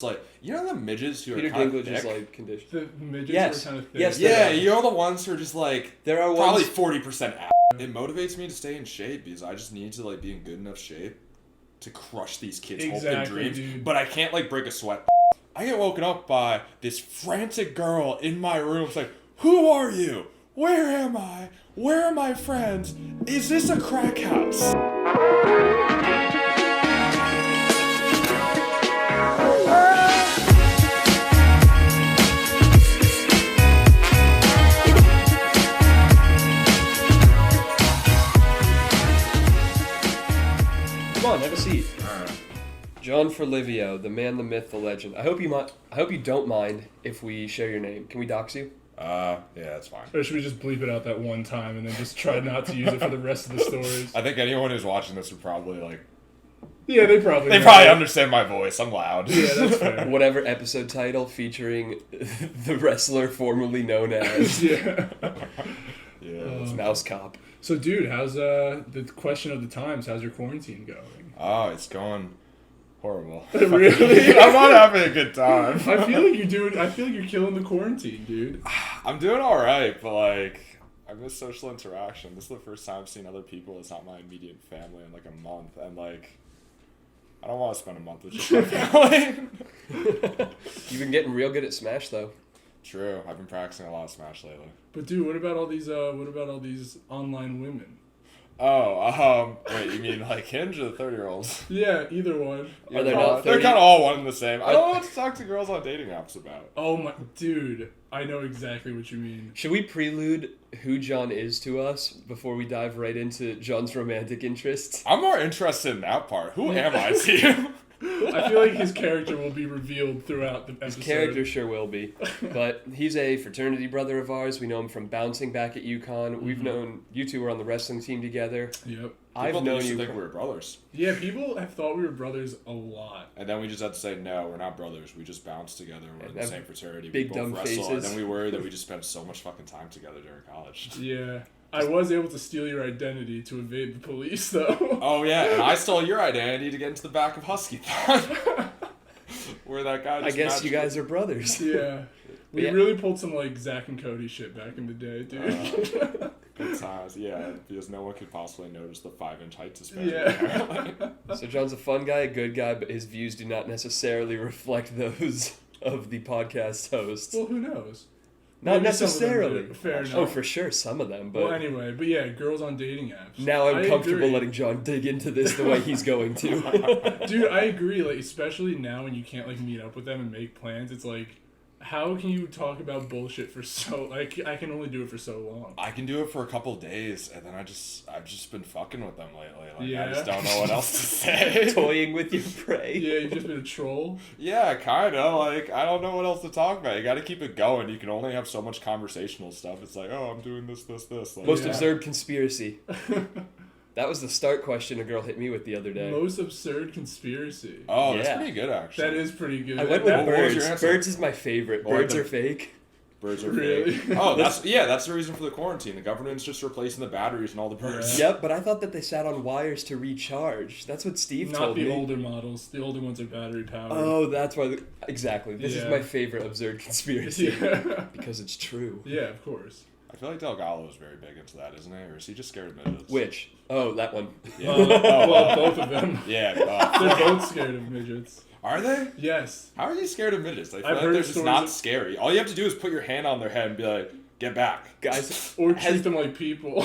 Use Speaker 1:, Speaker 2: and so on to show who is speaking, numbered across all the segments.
Speaker 1: It's like, you know the midgets who
Speaker 2: Peter
Speaker 1: are kind
Speaker 2: Dinklage
Speaker 1: of thick?
Speaker 2: is like conditioned.
Speaker 3: The midgets
Speaker 2: Yes.
Speaker 3: were kind of thick.
Speaker 2: Yes,
Speaker 1: Yeah, you know the ones who are just like,
Speaker 2: There are
Speaker 1: probably
Speaker 2: ones...
Speaker 1: 40% ass. It motivates me to stay in shape because I just need to like be in good enough shape to crush these kids' hope and dreams.
Speaker 3: Dude.
Speaker 1: But I can't like break a sweat. I get woken up by this frantic girl in my room. It's like, who are you? Where am I? Where are my friends? Is this a crack house?
Speaker 2: Come on, have a seat. John Forlivio, the man, the myth, the legend. I hope you don't mind if we share your name. Can we dox you?
Speaker 1: Yeah, that's fine.
Speaker 3: Or should we just bleep it out that one time and then just try not to use it for the rest of the stories?
Speaker 1: I think anyone who's watching this would probably like...
Speaker 3: Yeah, they probably
Speaker 1: understand my voice. I'm loud.
Speaker 3: Yeah, that's fair.
Speaker 2: Whatever episode title featuring the wrestler formerly known as
Speaker 3: Yeah.
Speaker 1: Yeah.
Speaker 2: Mouse Cop.
Speaker 3: So, dude, how's the question of the times? How's your quarantine going?
Speaker 1: Oh, it's going horrible.
Speaker 3: Really?
Speaker 1: I'm not having a good time.
Speaker 3: I feel like you're killing the quarantine, dude.
Speaker 1: I'm doing all right, but like I miss social interaction. This is the first time I've seen other people that's not my immediate family in like a month, and like I don't want to spend a month with just my family.
Speaker 2: You've been getting real good at Smash, though.
Speaker 1: True, I've been practicing a lot of Smash lately.
Speaker 3: But dude, what about all these online women?
Speaker 1: Oh, wait, you mean like Hinge or the 30-year-olds?
Speaker 3: Yeah, either one.
Speaker 2: Are they not
Speaker 1: They're
Speaker 2: 30?
Speaker 1: kind of all one and the same. I don't know what to talk to girls on dating apps about.
Speaker 3: Oh my, dude, I know exactly what you mean.
Speaker 2: Should we prelude who John is to us before we dive right into John's romantic interests?
Speaker 1: I'm more interested in that part. Who am I to you?
Speaker 3: I feel like his character will be revealed throughout the episode.
Speaker 2: His character sure will be. But he's a fraternity brother of ours. We know him from bouncing back at UConn. We've known you two were on the wrestling team together.
Speaker 3: Yep.
Speaker 2: I've
Speaker 1: People
Speaker 2: known
Speaker 1: used to
Speaker 2: you.
Speaker 1: think we were brothers.
Speaker 3: Yeah, people have thought we were brothers a lot.
Speaker 1: And then we just had to say, no, we're not brothers. We just bounce together. We're in the same fraternity.
Speaker 2: Big
Speaker 1: we
Speaker 2: dumb
Speaker 1: both wrestle.
Speaker 2: faces.
Speaker 1: And then we worry that we just spent so much fucking time together during college.
Speaker 3: Yeah. I was able to steal your identity to evade the police, though.
Speaker 1: Oh, yeah. And I stole your identity to get into the back of Husky-thon. Where that guy
Speaker 2: I
Speaker 1: just
Speaker 2: guess you
Speaker 1: magically-
Speaker 2: guys are brothers.
Speaker 3: Yeah. We
Speaker 2: Yeah.
Speaker 3: really pulled some, like, Zach and Cody shit back in the day, dude.
Speaker 1: Good times, yeah. Because no one could possibly notice the 5-inch height disparity.
Speaker 3: Yeah.
Speaker 2: So John's a fun guy, a good guy, but his views do not necessarily reflect those of the podcast host.
Speaker 3: Well, who knows?
Speaker 2: Not
Speaker 3: Maybe some of them
Speaker 2: necessarily.
Speaker 3: do. Fair enough.
Speaker 2: Oh, for sure, some of them. But
Speaker 3: Well, anyway, but yeah, girls on dating apps.
Speaker 2: now I'm
Speaker 3: I
Speaker 2: comfortable
Speaker 3: agree.
Speaker 2: letting John dig into this the way he's going to.
Speaker 3: Dude, I agree. Like, especially now when you can't like meet up with them and make plans, it's like, how can you talk about bullshit for so? Like, I can only do it for so long.
Speaker 1: I can do it for a couple of days, and then I've just been fucking with them lately. Like,
Speaker 3: Yeah.
Speaker 1: I just don't know what else to say.
Speaker 2: Toying with your prey.
Speaker 3: Yeah, you've just been a troll.
Speaker 1: Yeah, kind of. Like, I don't know what else to talk about. You got to keep it going. You can only have so much conversational stuff. It's like, oh, I'm doing this. Like,
Speaker 2: Most
Speaker 3: Yeah.
Speaker 2: absurd conspiracy. That was the start question a girl hit me with the other day.
Speaker 3: Most absurd conspiracy.
Speaker 1: Oh,
Speaker 2: Yeah.
Speaker 1: that's pretty good, actually.
Speaker 3: That is pretty good.
Speaker 2: I went
Speaker 3: That-
Speaker 2: with
Speaker 1: What was your
Speaker 2: birds.
Speaker 1: answer?
Speaker 2: Birds is my favorite.
Speaker 1: Or
Speaker 2: Birds
Speaker 1: the-
Speaker 2: are fake.
Speaker 1: Birds are
Speaker 3: Really?
Speaker 1: fake. Oh, that's the reason for the quarantine. The government's just replacing the batteries and all the birds.
Speaker 2: Yep, but I thought that they sat on wires to recharge. That's what Steve
Speaker 3: Not
Speaker 2: told
Speaker 3: the
Speaker 2: me.
Speaker 3: older models. The older ones are battery powered.
Speaker 2: Oh, that's why. Exactly. This is
Speaker 3: Yeah.
Speaker 2: my favorite absurd conspiracy.
Speaker 3: Yeah.
Speaker 2: Because it's true.
Speaker 3: Yeah, of course.
Speaker 1: I feel like Delgado is very big into that, isn't he? Or is he just scared of midgets?
Speaker 2: Which? Oh, that one.
Speaker 1: Yeah.
Speaker 3: Well, both of them.
Speaker 1: Yeah.
Speaker 3: They're both scared of midgets.
Speaker 1: Are they?
Speaker 3: Yes.
Speaker 1: How are you scared of midgets? I feel
Speaker 3: I've
Speaker 1: like
Speaker 3: heard
Speaker 1: they're just
Speaker 3: stories
Speaker 1: not
Speaker 3: of-
Speaker 1: scary. All you have to do is put your hand on their head and be like, get back.
Speaker 2: Guys,
Speaker 3: Or treat them like people.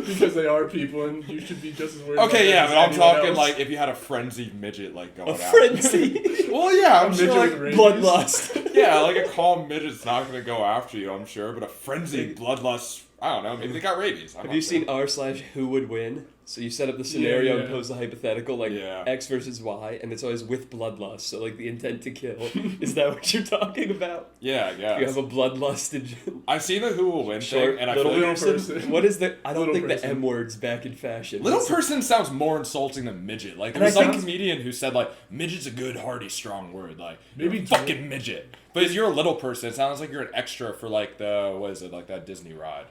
Speaker 3: Because they are people and you should be just as worried about
Speaker 1: Okay,
Speaker 3: them
Speaker 1: yeah,
Speaker 3: as
Speaker 1: but I'm
Speaker 3: anyone
Speaker 1: talking
Speaker 3: else.
Speaker 1: like if you had a frenzied midget like going
Speaker 2: a
Speaker 1: out.
Speaker 2: frenzy.
Speaker 1: Well, yeah, I'm
Speaker 3: midget
Speaker 1: sure
Speaker 3: with
Speaker 1: like
Speaker 3: rabies.
Speaker 2: Bloodlust.
Speaker 1: yeah, like a calm midget's not gonna go after you, I'm sure, but a frenzied bloodlust, I don't know, maybe they got rabies.
Speaker 2: Have you seen r/who would win? So you set up the scenario and
Speaker 3: yeah.
Speaker 2: pose the hypothetical, like
Speaker 1: Yeah.
Speaker 2: X versus Y, and it's always with bloodlust. So like the intent to kill. Is that what you're talking about?
Speaker 1: Yeah, yeah.
Speaker 2: You have a bloodlusted
Speaker 1: I've seen the Who Will Win
Speaker 2: short
Speaker 1: thing, and I
Speaker 2: little
Speaker 1: feel like
Speaker 2: person. What is the? I don't
Speaker 3: Little
Speaker 2: think the
Speaker 3: person.
Speaker 2: M word's back in fashion.
Speaker 1: little
Speaker 2: What's-
Speaker 1: person sounds more insulting than midget. Like there
Speaker 2: And
Speaker 1: was
Speaker 2: I
Speaker 1: some
Speaker 2: think-
Speaker 1: comedian who said like midget's a good, hearty, strong word. Like
Speaker 3: Maybe
Speaker 1: you're a fucking midget. But if you're a little person, it sounds like you're an extra for like the what is it like that Disney ride.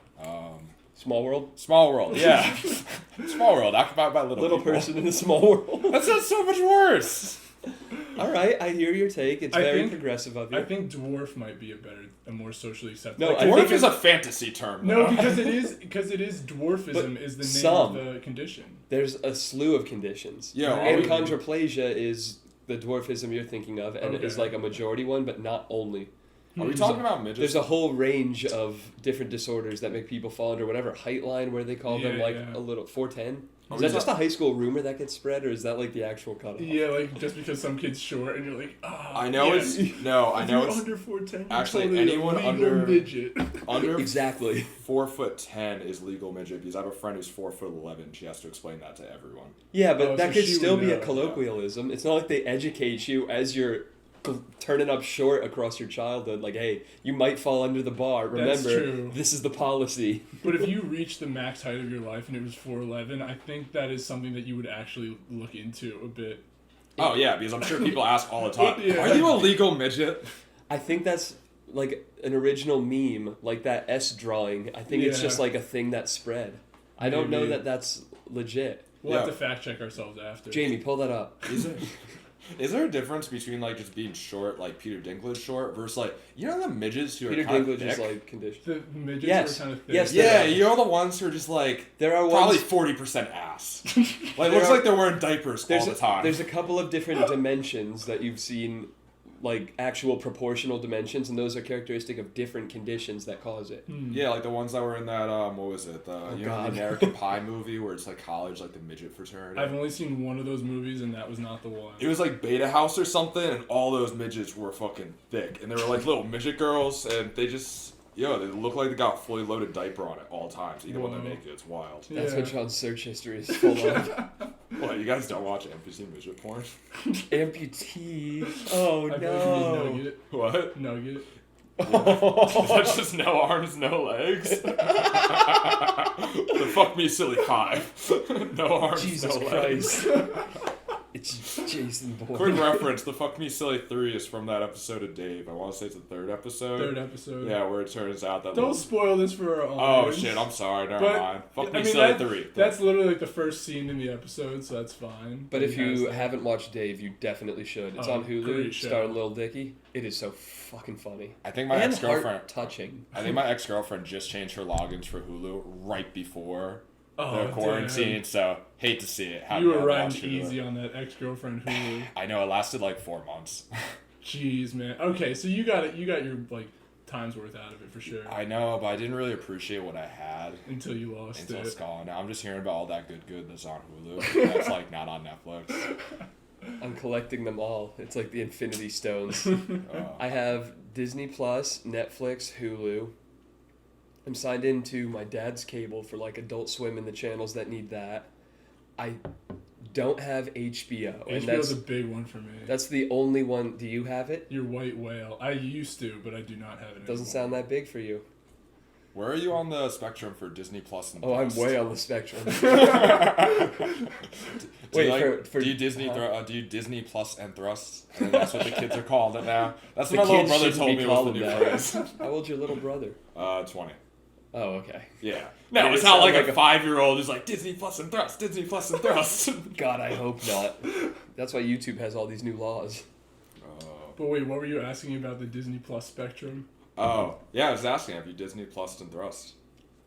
Speaker 2: Small world.
Speaker 1: Small World, yeah. Small World, occupied by little
Speaker 2: Little
Speaker 1: people.
Speaker 2: person in a small world.
Speaker 1: That sounds so much worse.
Speaker 2: All right, I hear your take. It's
Speaker 3: I
Speaker 2: very
Speaker 3: think-
Speaker 2: progressive of you.
Speaker 3: I think dwarf might be a more socially acceptable.
Speaker 2: No,
Speaker 3: Like,
Speaker 2: I
Speaker 1: Dwarf
Speaker 2: think
Speaker 1: is a fantasy term.
Speaker 3: no,
Speaker 1: though.
Speaker 3: because it is dwarfism is the name
Speaker 2: some.
Speaker 3: of the condition.
Speaker 2: There's a slew of conditions.
Speaker 1: Yeah,
Speaker 3: Right.
Speaker 2: Achondroplasia is the dwarfism you're thinking of, and it is
Speaker 3: Okay.
Speaker 2: like a majority one, but not only.
Speaker 1: Are we talking about midgets?
Speaker 2: There's a whole range of different disorders that make people fall under whatever height line where they call them,
Speaker 3: Yeah,
Speaker 2: like
Speaker 3: yeah.
Speaker 2: a little 4'10".
Speaker 1: Are
Speaker 2: Is
Speaker 1: we
Speaker 2: that just a high school rumor that gets spread, or is that like the actual cutoff?
Speaker 3: Yeah, like just because some kid's short and you're like,
Speaker 1: I know
Speaker 3: yes.
Speaker 1: it's no. I
Speaker 3: If
Speaker 1: know
Speaker 3: you're
Speaker 1: it's
Speaker 3: under 4'10", you're
Speaker 1: actually
Speaker 3: totally
Speaker 1: anyone
Speaker 3: a legal
Speaker 1: under-
Speaker 3: midget.
Speaker 1: under
Speaker 2: Exactly.
Speaker 1: 4'10" is legal midget because I have a friend who's 4'11". She has to explain that to everyone.
Speaker 2: Yeah, but
Speaker 3: Oh,
Speaker 2: that
Speaker 3: so
Speaker 2: could
Speaker 3: she
Speaker 2: still
Speaker 3: would
Speaker 2: be a
Speaker 3: know,
Speaker 2: colloquialism. It's not like they educate you as you're turning up short across your childhood. Like, hey, you might fall under the bar.
Speaker 3: That's
Speaker 2: Remember,
Speaker 3: true.
Speaker 2: this is the policy.
Speaker 3: But if you reach the max height of your life and it was 4'11", I think that is something that you would actually look into a bit.
Speaker 1: Oh yeah, because I'm sure people ask all the time.
Speaker 3: Yeah.
Speaker 1: Are you a legal midget?
Speaker 2: I think that's like an original meme, like that S drawing. I think it's
Speaker 3: Yeah.
Speaker 2: just like a thing that spread. I don't know
Speaker 3: Maybe.
Speaker 2: that that's legit.
Speaker 3: We'll
Speaker 1: Yeah.
Speaker 3: have to fact check ourselves after.
Speaker 2: Jamie, pull that up.
Speaker 1: Is there a difference between like just being short, like Peter Dinklage short, versus like the midgets who
Speaker 2: Peter
Speaker 1: are kind
Speaker 2: Dinklage
Speaker 1: of thick?
Speaker 2: is like conditioned.
Speaker 3: The midgets
Speaker 2: Yes.
Speaker 3: were kind of thick.
Speaker 2: Yes,
Speaker 1: Yeah,
Speaker 2: there are.
Speaker 1: you know the ones who are just like
Speaker 2: There are
Speaker 1: probably
Speaker 2: ones.
Speaker 1: 40% ass. Like
Speaker 2: There
Speaker 1: looks
Speaker 2: are-
Speaker 1: like they're wearing diapers all the time.
Speaker 2: There's a couple of different dimensions that you've seen, like actual proportional dimensions, and those are characteristic of different conditions that cause it.
Speaker 1: Yeah, like the ones that were in that what was it? The
Speaker 2: God.
Speaker 1: the American Pie movie where it's like college, like the midget fraternity.
Speaker 3: I've only seen one of those movies, and that was not the one.
Speaker 1: It was like Beta House or something, and all those midgets were fucking thick, and they were like little midget girls, and they just they look like they got a fully loaded diaper on at all times, even when
Speaker 3: Whoa.
Speaker 1: they're naked. It's wild.
Speaker 2: That's
Speaker 3: Yeah.
Speaker 2: what John's search history is full of.
Speaker 1: What, you guys don't watch NPC midget porn?
Speaker 2: Amputee. Oh
Speaker 3: I
Speaker 2: no.
Speaker 3: feel like
Speaker 1: What?
Speaker 3: Nugget.
Speaker 1: That's just no arms, no legs. The fuck me silly 5. No arms,
Speaker 2: Jesus
Speaker 1: no legs.
Speaker 2: Christ. It's Jason
Speaker 1: Quick
Speaker 2: Bourne.
Speaker 1: reference, the Fuck Me Silly 3 is from that episode of Dave. I want to say it's the third episode.
Speaker 3: Third episode.
Speaker 1: Yeah, where it turns out that...
Speaker 3: Don't spoil this for our
Speaker 1: Oh
Speaker 3: audience.
Speaker 1: shit, I'm sorry, never
Speaker 3: But,
Speaker 1: mind. Fuck
Speaker 3: I
Speaker 1: Me
Speaker 3: mean,
Speaker 1: Silly
Speaker 3: that-
Speaker 1: 3.
Speaker 3: That's literally like the first scene in the episode, so that's fine.
Speaker 2: But if
Speaker 3: It has
Speaker 2: you
Speaker 3: that.
Speaker 2: haven't watched Dave, you definitely should. It's
Speaker 3: Oh,
Speaker 2: on Hulu,
Speaker 3: great show.
Speaker 2: starring Lil Dicky. It is so fucking funny.
Speaker 1: I think my
Speaker 2: And
Speaker 1: ex-girlfriend...
Speaker 2: heart-touching.
Speaker 1: I think my ex-girlfriend just changed her logins for Hulu right before
Speaker 3: Oh,
Speaker 1: the quarantine,
Speaker 3: damn.
Speaker 1: so hate to see it. Had
Speaker 3: You
Speaker 1: to
Speaker 3: were riding
Speaker 1: watch Hulu.
Speaker 3: easy on that ex-girlfriend Hulu.
Speaker 1: I know, it lasted like 4 months.
Speaker 3: Jeez, man. Okay, so you got it. You got your like time's worth out of it for sure.
Speaker 1: I know, but I didn't really appreciate what I had
Speaker 3: Until you lost
Speaker 1: until
Speaker 3: it.
Speaker 1: it's gone. Now I'm just hearing about all that good that's on Hulu. That's like not on Netflix.
Speaker 2: I'm collecting them all. It's like the Infinity Stones.
Speaker 1: Oh.
Speaker 2: I have Disney Plus, Netflix, Hulu. I'm signed into my dad's cable for like Adult Swim and the channels that need that. I don't have HBO, and
Speaker 3: HBO's a big one for me.
Speaker 2: that's the only one. Do you have it?
Speaker 3: Your white whale. I used to, but I do not have it.
Speaker 2: Doesn't
Speaker 3: anymore.
Speaker 2: sound that big for you.
Speaker 1: Where are you on the spectrum for Disney Plus and
Speaker 2: Oh, I'm
Speaker 1: Plus?
Speaker 2: way on the spectrum.
Speaker 1: Do
Speaker 2: Wait,
Speaker 1: you
Speaker 2: for
Speaker 1: do you Disney
Speaker 2: huh?
Speaker 1: do you Disney Plus and Thrust? I think that's what the kids are calling it now. That's
Speaker 2: The
Speaker 1: what my little
Speaker 2: kids
Speaker 1: brother
Speaker 2: shouldn't
Speaker 1: told
Speaker 2: be
Speaker 1: me was the
Speaker 2: calling
Speaker 1: new
Speaker 2: that.
Speaker 1: phrase.
Speaker 2: How old's your little brother?
Speaker 1: 20.
Speaker 2: Oh, okay.
Speaker 1: Yeah. No,
Speaker 2: Made
Speaker 1: it's
Speaker 2: it
Speaker 1: not
Speaker 2: sound
Speaker 1: like
Speaker 2: like
Speaker 1: a
Speaker 2: a-
Speaker 1: 5-year-old who's like Disney Plus and Thrust, Disney Plus and Thrust.
Speaker 2: God, I hope not. That's why YouTube has all these new laws.
Speaker 3: But wait, what were you asking about the Disney Plus spectrum?
Speaker 1: Oh, yeah, I was asking, have you Disney Plus and Thrust?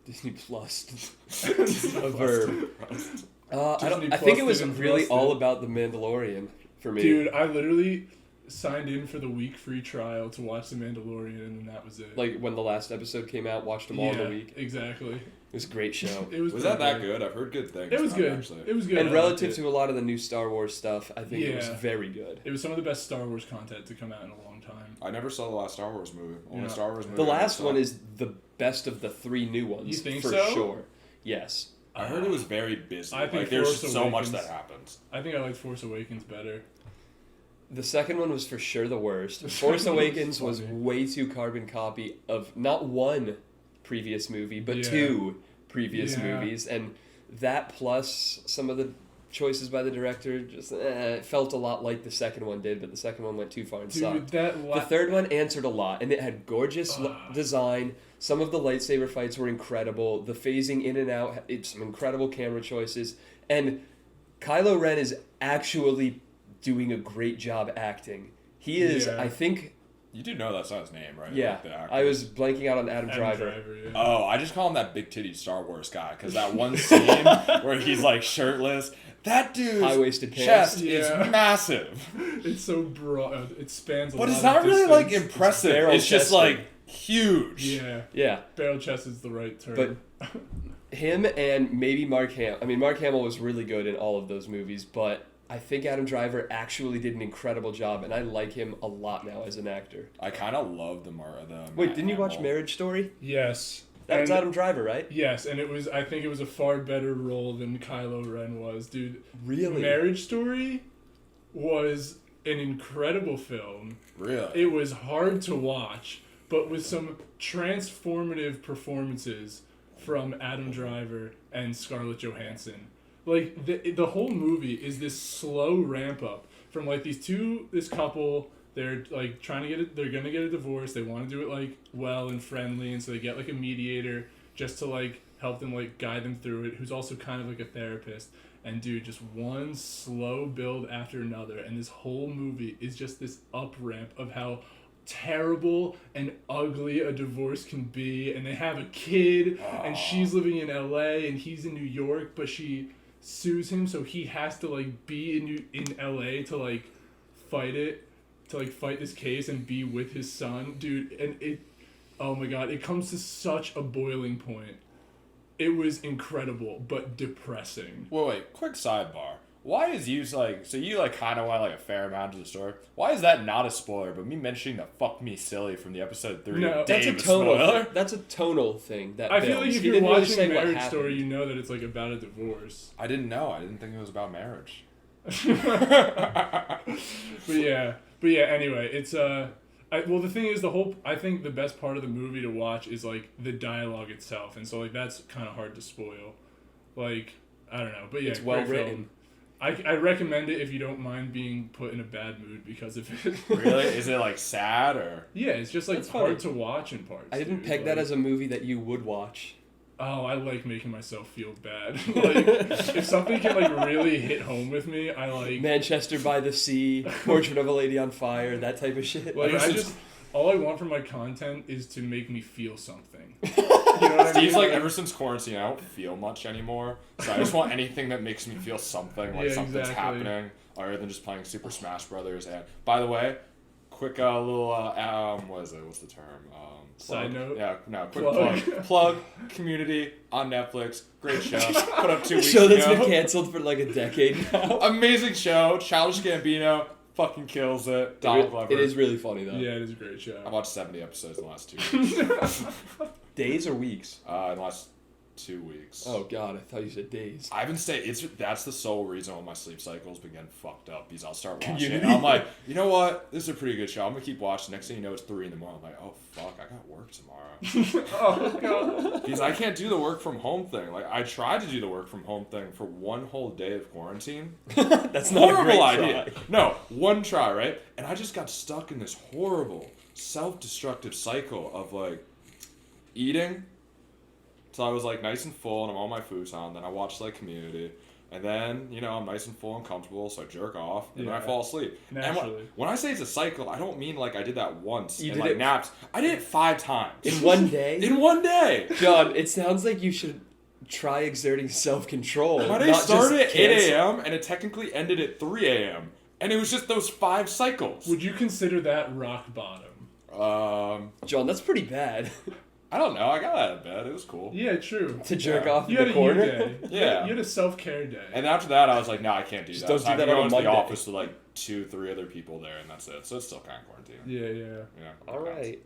Speaker 2: Disney Plus.
Speaker 1: Disney
Speaker 2: A
Speaker 1: Plus
Speaker 2: verb.
Speaker 1: and Thrust.
Speaker 2: I think it was
Speaker 3: didn't
Speaker 2: really
Speaker 3: thrust
Speaker 2: all
Speaker 3: it.
Speaker 2: about The Mandalorian for me.
Speaker 3: Dude, I literally signed in for the week free trial to watch The Mandalorian, and then that was it.
Speaker 2: Like when the last episode came out, watched them all in a week.
Speaker 3: Exactly.
Speaker 2: It was a great show.
Speaker 3: It was
Speaker 1: Was that
Speaker 3: pretty
Speaker 1: that good? I've heard good things.
Speaker 3: It was
Speaker 1: about
Speaker 3: good.
Speaker 1: Actually.
Speaker 3: It was good.
Speaker 2: And
Speaker 3: I
Speaker 2: relative
Speaker 3: liked it.
Speaker 2: to a lot of the new Star Wars stuff, I think it was
Speaker 3: Yeah.
Speaker 2: very good.
Speaker 3: It was some of the best Star Wars content to come out in a long time.
Speaker 1: I never saw the last Star Wars movie. Only
Speaker 3: Yeah.
Speaker 1: Star Wars movie.
Speaker 2: The
Speaker 1: I ever
Speaker 2: last
Speaker 1: saw.
Speaker 2: one is the best of the 3 new ones.
Speaker 3: You think
Speaker 2: for
Speaker 3: so?
Speaker 2: sure. Yes.
Speaker 1: I heard it was very busy.
Speaker 3: I think
Speaker 1: like there's
Speaker 3: Force
Speaker 1: so much
Speaker 3: Awakens-
Speaker 1: that happens.
Speaker 3: I think I liked Force Awakens better.
Speaker 2: The second one was for sure the worst.
Speaker 3: The
Speaker 2: Force
Speaker 3: second one was
Speaker 2: Awakens was
Speaker 3: funny.
Speaker 2: way too carbon copy of not one previous movie, but
Speaker 3: Yeah.
Speaker 2: 2 previous
Speaker 3: Yeah.
Speaker 2: movies. And that plus some of the choices by the director just it felt a lot like the second one did, but the second one went too far and
Speaker 3: Dude,
Speaker 2: sucked.
Speaker 3: that
Speaker 2: The third one answered a lot, and it had gorgeous design. Some of the lightsaber fights were incredible. The phasing in and out, it's some incredible camera choices. And Kylo Ren is actually doing a great job acting. He is,
Speaker 3: Yeah.
Speaker 2: I think,
Speaker 1: You do know that's not his name, right?
Speaker 2: yeah.
Speaker 1: Like the actor.
Speaker 2: I was blanking out on Adam Driver.
Speaker 3: Yeah.
Speaker 1: Oh, I just call him that big titty Star Wars guy because that one scene where he's like shirtless, that dude's
Speaker 2: High-waisted pants.
Speaker 1: chest
Speaker 3: Yeah.
Speaker 1: is massive.
Speaker 3: It's so broad. It spans a
Speaker 1: But
Speaker 3: lot
Speaker 1: it's not
Speaker 3: of
Speaker 1: really like
Speaker 3: distance.
Speaker 1: impressive.
Speaker 2: barrel
Speaker 1: It's just
Speaker 2: chested.
Speaker 1: like huge.
Speaker 3: Yeah.
Speaker 2: Yeah.
Speaker 3: Barrel chest is the right term.
Speaker 2: But him and maybe Mark Hamill. I mean, Mark Hamill was really good in all of those movies, but I think Adam Driver actually did an incredible job, and I like him a lot now as an actor.
Speaker 1: I kind of love the
Speaker 2: Wait,
Speaker 1: Matt
Speaker 2: didn't you watch
Speaker 1: Hamill.
Speaker 2: Marriage Story?
Speaker 3: yes.
Speaker 2: That was
Speaker 3: And-
Speaker 2: Adam Driver, right?
Speaker 3: Yes, and I think it was a far better role than Kylo Ren was, dude.
Speaker 2: Really?
Speaker 3: Marriage Story was an incredible film.
Speaker 1: Really?
Speaker 3: It was hard to watch, but with some transformative performances from Adam Driver and Scarlett Johansson. Like the whole movie is this slow ramp up from like this couple. They're like trying to get it. They're gonna get a divorce. They want to do it like well and friendly, and so they get like a mediator just to like help them like guide them through it. Who's also kind of like a therapist. And dude, just one slow build after another, and this whole movie is just this up ramp of how terrible and ugly a divorce can be. And they have a kid, and she's living in LA, and he's in New York, but she sues him, so he has to like be in LA to like fight it, to like fight this case and be with his son, dude. And it, oh my god, it comes to such a boiling point. It was incredible, but depressing.
Speaker 1: Wait, quick sidebar. Why is you like, so you like kind of want like a fair amount to the story? Why is that not a spoiler, but me mentioning the fuck me silly from the episode 3
Speaker 3: No,
Speaker 1: of
Speaker 2: That's
Speaker 1: Dave
Speaker 2: a
Speaker 1: a
Speaker 2: tonal.
Speaker 1: spoiler?
Speaker 2: That's a tonal thing. That
Speaker 3: I feel like
Speaker 2: builds.
Speaker 3: if
Speaker 2: He
Speaker 3: you're
Speaker 2: didn't really
Speaker 3: watching
Speaker 2: say what
Speaker 3: Marriage
Speaker 2: happened.
Speaker 3: Story, you know that it's like about a divorce.
Speaker 1: I didn't know. I didn't think it was about marriage.
Speaker 3: But yeah. Anyway, it's well, the thing is, I think the best part of the movie to watch is like the dialogue itself, and so like that's kind of hard to spoil. Like, I don't know, but yeah,
Speaker 2: It's well
Speaker 3: great film.
Speaker 2: written.
Speaker 3: I recommend it if you don't mind being put in a bad mood because of it.
Speaker 1: Really? Is it like sad or?
Speaker 3: Yeah, it's just like
Speaker 2: That's funny.
Speaker 3: hard to watch in parts.
Speaker 2: I didn't
Speaker 3: dude.
Speaker 2: peg that
Speaker 3: Like,
Speaker 2: as a movie that you would watch.
Speaker 3: Oh, I like making myself feel bad. Like, if something can like really hit home with me, I like.
Speaker 2: Manchester by the Sea, Portrait of a Lady on Fire, that type of shit.
Speaker 3: Like,
Speaker 1: Ever
Speaker 3: I
Speaker 1: since-
Speaker 3: just all I want from my content is to make me feel something. You know what I mean?
Speaker 1: Steve's like, ever since quarantine, I don't feel much anymore. So I just want anything that makes me feel something, like
Speaker 3: Yeah,
Speaker 1: something's
Speaker 3: exactly.
Speaker 1: happening, other than just playing Super Smash Brothers. And by the way, quick little what is it? What's the term?
Speaker 3: Side note?
Speaker 1: Yeah, no, quick
Speaker 3: Plug.
Speaker 1: plug. Community on Netflix. Great show. Put up 2 weeks
Speaker 2: Show that's
Speaker 1: ago.
Speaker 2: been canceled for like a decade now.
Speaker 1: Amazing show. Childish Gambino fucking kills it. Donald Glover.
Speaker 2: It is really funny though.
Speaker 3: Yeah, it is a great show.
Speaker 1: I watched 70 episodes in the last 2 weeks.
Speaker 2: Days or weeks?
Speaker 1: In the last 2 weeks.
Speaker 2: Oh god, I thought you said days.
Speaker 1: I haven't stayed. That's the sole reason why my sleep cycle's been getting fucked up. Because I'll start watching it.
Speaker 2: Community.
Speaker 1: And I'm like, you know what? This is a pretty good show. I'm gonna keep watching. Next thing you know, it's 3 a.m. I'm like, oh fuck, I got work tomorrow.
Speaker 3: Oh god.
Speaker 1: Because I can't do the work from home thing. Like I tried to do the work from home thing for one whole day of quarantine.
Speaker 2: That's not a great
Speaker 1: idea.
Speaker 2: try.
Speaker 1: No, one try, right? And I just got stuck in this horrible self-destructive cycle of like eating. So I was like nice and full and I'm on my futon. Then I watched like Community. And then, you know, I'm nice and full and comfortable, so I jerk off, and then I
Speaker 3: Yeah.
Speaker 1: fall asleep.
Speaker 3: Naturally.
Speaker 1: And when I say it's a cycle, I don't mean like I did that once
Speaker 2: You
Speaker 1: in
Speaker 2: did
Speaker 1: like
Speaker 2: it-
Speaker 1: naps. I did it 5 times.
Speaker 2: In one day?
Speaker 1: In one day.
Speaker 2: John, it sounds like you should try exerting self-control.
Speaker 1: My day
Speaker 2: not
Speaker 1: started
Speaker 2: just
Speaker 1: at 8
Speaker 2: cancel.
Speaker 1: a.m. and it technically ended at 3 a.m. And it was just those 5 cycles.
Speaker 3: Would you consider that rock bottom?
Speaker 2: John, that's pretty bad.
Speaker 1: I don't know. I got out of bed. It was cool.
Speaker 3: Yeah, true.
Speaker 2: To jerk
Speaker 1: Yeah.
Speaker 2: off
Speaker 3: You
Speaker 2: in
Speaker 3: had
Speaker 2: the
Speaker 3: a you
Speaker 2: corner?
Speaker 3: day.
Speaker 1: Yeah.
Speaker 3: You had a self-care day.
Speaker 1: And after that, I was like, no, I can't do
Speaker 2: Just
Speaker 1: that.
Speaker 2: don't
Speaker 1: So
Speaker 2: do
Speaker 1: I
Speaker 2: that
Speaker 1: go
Speaker 2: on a
Speaker 1: into the
Speaker 2: Monday.
Speaker 1: office with like 2-3 other people there, and that's it. So it's still kind of quarantine.
Speaker 3: Yeah.
Speaker 1: Yeah.
Speaker 2: All right.